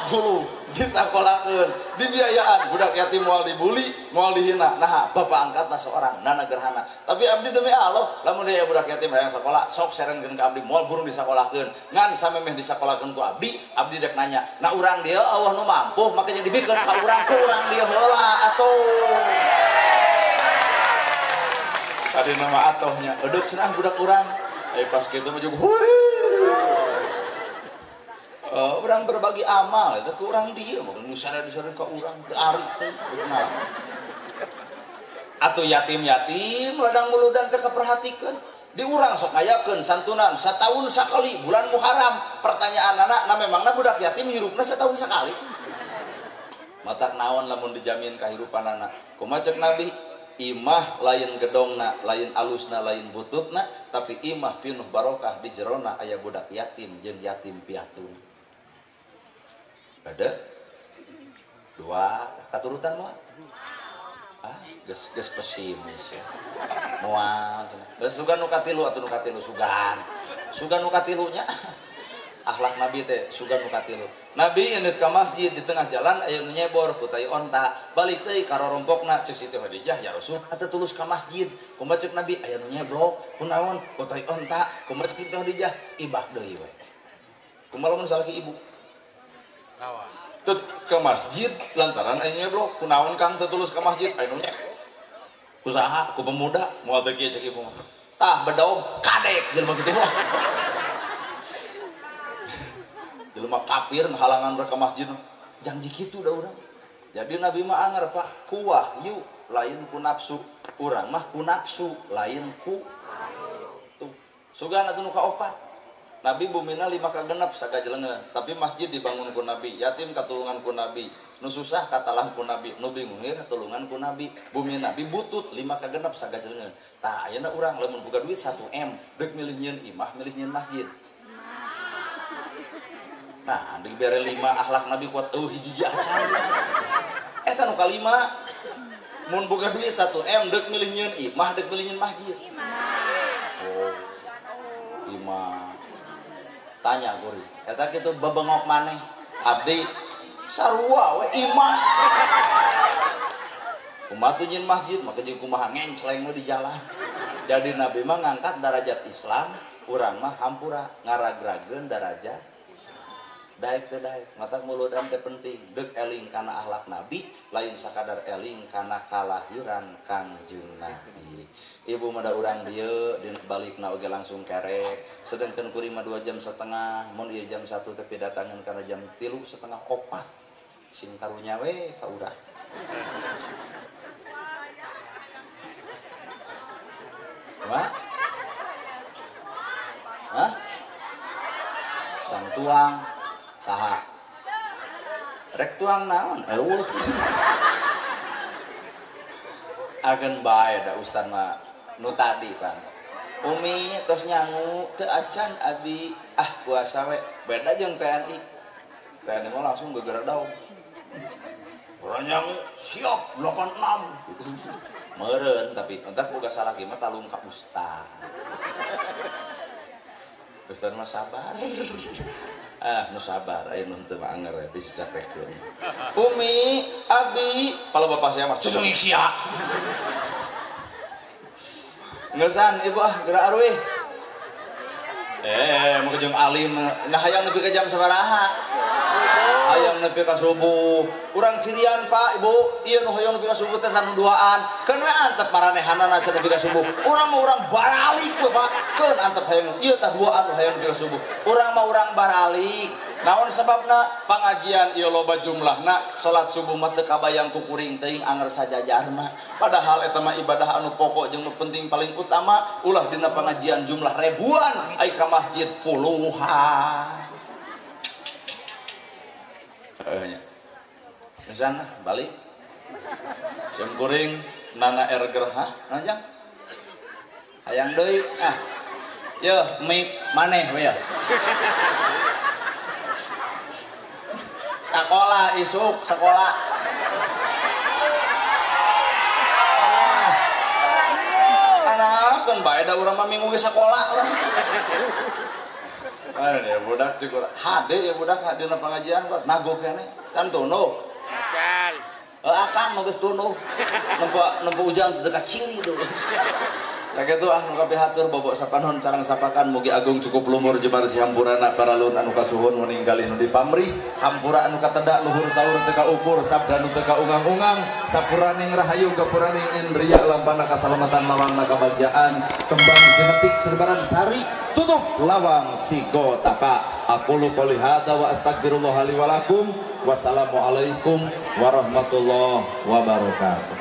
S2: 40 disakolahkeun dibiayaan budak yatim moal dibuli moal dihina nah bapak angkatna seorang nana gerhana tapi abdi demi Allah lamun dia budak yatim hayang sakola sok serengkeun ka abdi moal burung disakolahkeun ngan samemeh disakolahkeun ku abdi dek nanya nah urang dia Allah nu mampu makanya dibikeun ka urang ku urang dia heula atuh tadi nama atohnya eduk cenah budak urang pas kitu mah jeung orang berbagi amal itu ke orang dia mungkin nusana ke orang teari teh benar atau yatim-yatim ladang muludan teh keperhatikan di urang sok ngayakeun santunan satahun sakali bulan Muharram pertanyaan anak memangna budak yatim hirupna satahun sakali matak naon lamun dijamin kahirupan anak kumaha cek Nabi imah lain gedongna lain alusna lain bututna tapi imah pinuh barokah di jerona aya budak yatim jeung yatim piatu ada dua katurutan mah geus pesimis ya moal geus sugan nu katilu atuh nu katilu sugan nu katilunya akhlak Nabi teh sugan nu katilu Nabi indit ka masjid di tengah jalan aya nu nyebor ku tai onta balik teh ka rorompokna cek Siti Khadijah ya Rasul atuh tulus ka masjid kumaha cek Nabi aya nu nyeblok kunaon ku tai onta kumaha cek Siti Khadijah ibak deui we kumaha lamun salaki ibu tut ke masjid lantaran ayeuna blok kunaon Kang tetulus ke masjid ayeuna usaha ku pemuda moal teh kieu cek ibu tah bedaog kadek jelema kitu mah jelema kafir halangan ke masjid janji kitu da urang jadi Nabi mah anger Pak ku wahyu lain ku nafsu urang mah ku nafsu lain ku tuh sugan atuh nu kaopat Nabi bumina 5 kagenep sagajleungeun tapi masjid dibangun ku Nabi yatim katulungan ku Nabi nu susah katalah ku Nabi nu bingung ge katulungan ku Nabi bumi Nabi butut 5 kagenep sagajleungeun tah ayeuna urang lamun boga duit 1M deuk milih nyieun imah milih nyieun masjid nah dibere 5 akhlak Nabi kuat hiji acan eta nu kalima mun boga duit 1M deuk milih nyieun imah deuk milih nyieun masjid oh imah tanya guri eta kitu bebengok maneh abdi sarua we imah kumaha tuh nyin masjid maka jeung kumaha ngencleng we di jalan jadi Nabi mah ngangkat derajat Islam urang mah hampura ngaragrageun derajat daek teh daek matak muludan teh penting deuk eling kana akhlak Nabi lain sakadar eling kana kalahiran Kangjeng Nabi ibu mada urang dieu dina balikna oge langsung kerek sedengkeun kuring mah 2 jam setengah mun ieu jam 1 teh pidatangan kana jam 3:30 4 sing karunya we ka urang Wah? Hah? Can tuang saha? Rek tuang naon? Eueuh. Agen bae da ustad mah nu tadi Pan. Umi tos nyangu teu acan abi puasa we beda jeung TNI. TNI mah langsung geger daun. Urang nyangu siap 86. Meureun tapi entak boga salaki mah talung ka ustad. Ustad mah sabar. Nu sabar aya nu teu mah anger dicapekeun. Umi, abi, kalau bapak saya mah cucung sia. Ngeusan ibu geura arwih. Mau jeung alim nah hayang nepi ka jam sabaraha? Hayang nepi ka subuh. Urang cirian Pak, Ibu. Ieu nu hoyong nepi ka subuh teh nu duaan. Keun antep maranehanana cenah nepi ka subuh. Urang mah urang baralik we Pak. Keun antep hayang ieu tah duaan nu hayang nepi ka subuh. Urang mah urang baralik. Naon sebabna pangajian ieu loba jumlahna salat subuh mah teu kabayang ku kuring teuing anger sajajarna padahal eta mah ibadah anu pokok jeung nu penting paling utama ulah dina pangajian jumlah ribuan ai ka masjid puluhan misalna balik sim kuring nana erger najang hayang deui yeuh mik maneh we ya sekolah isuk sekolah anak kan bae da urang mah minggu ge sekolah lah Aduh ya budak cukur hade ya budak hade na pengajian buat nagok kene can tunuh akan nu geus tunuh nempo ujang dekat ciri tuh sakitu nu kapihatur bobok sapanon sareng sapakan mugi agung cukup lumur jebar si hampurana paralun anu kasuhun meninggali nu dipamri hampura anu katedak luhur saur teu kaukur sabda nu teu kaungang-ungang sapuraning rahayu gapuraning indriya lampana kasalamatan lawangna kabagjaan kembang genetik serbaran sari tutup lawang sigo taka aqulu qouli hadza wa astagfirullah li wa lakum wassalamualaikum warahmatullahi wabarakatuh.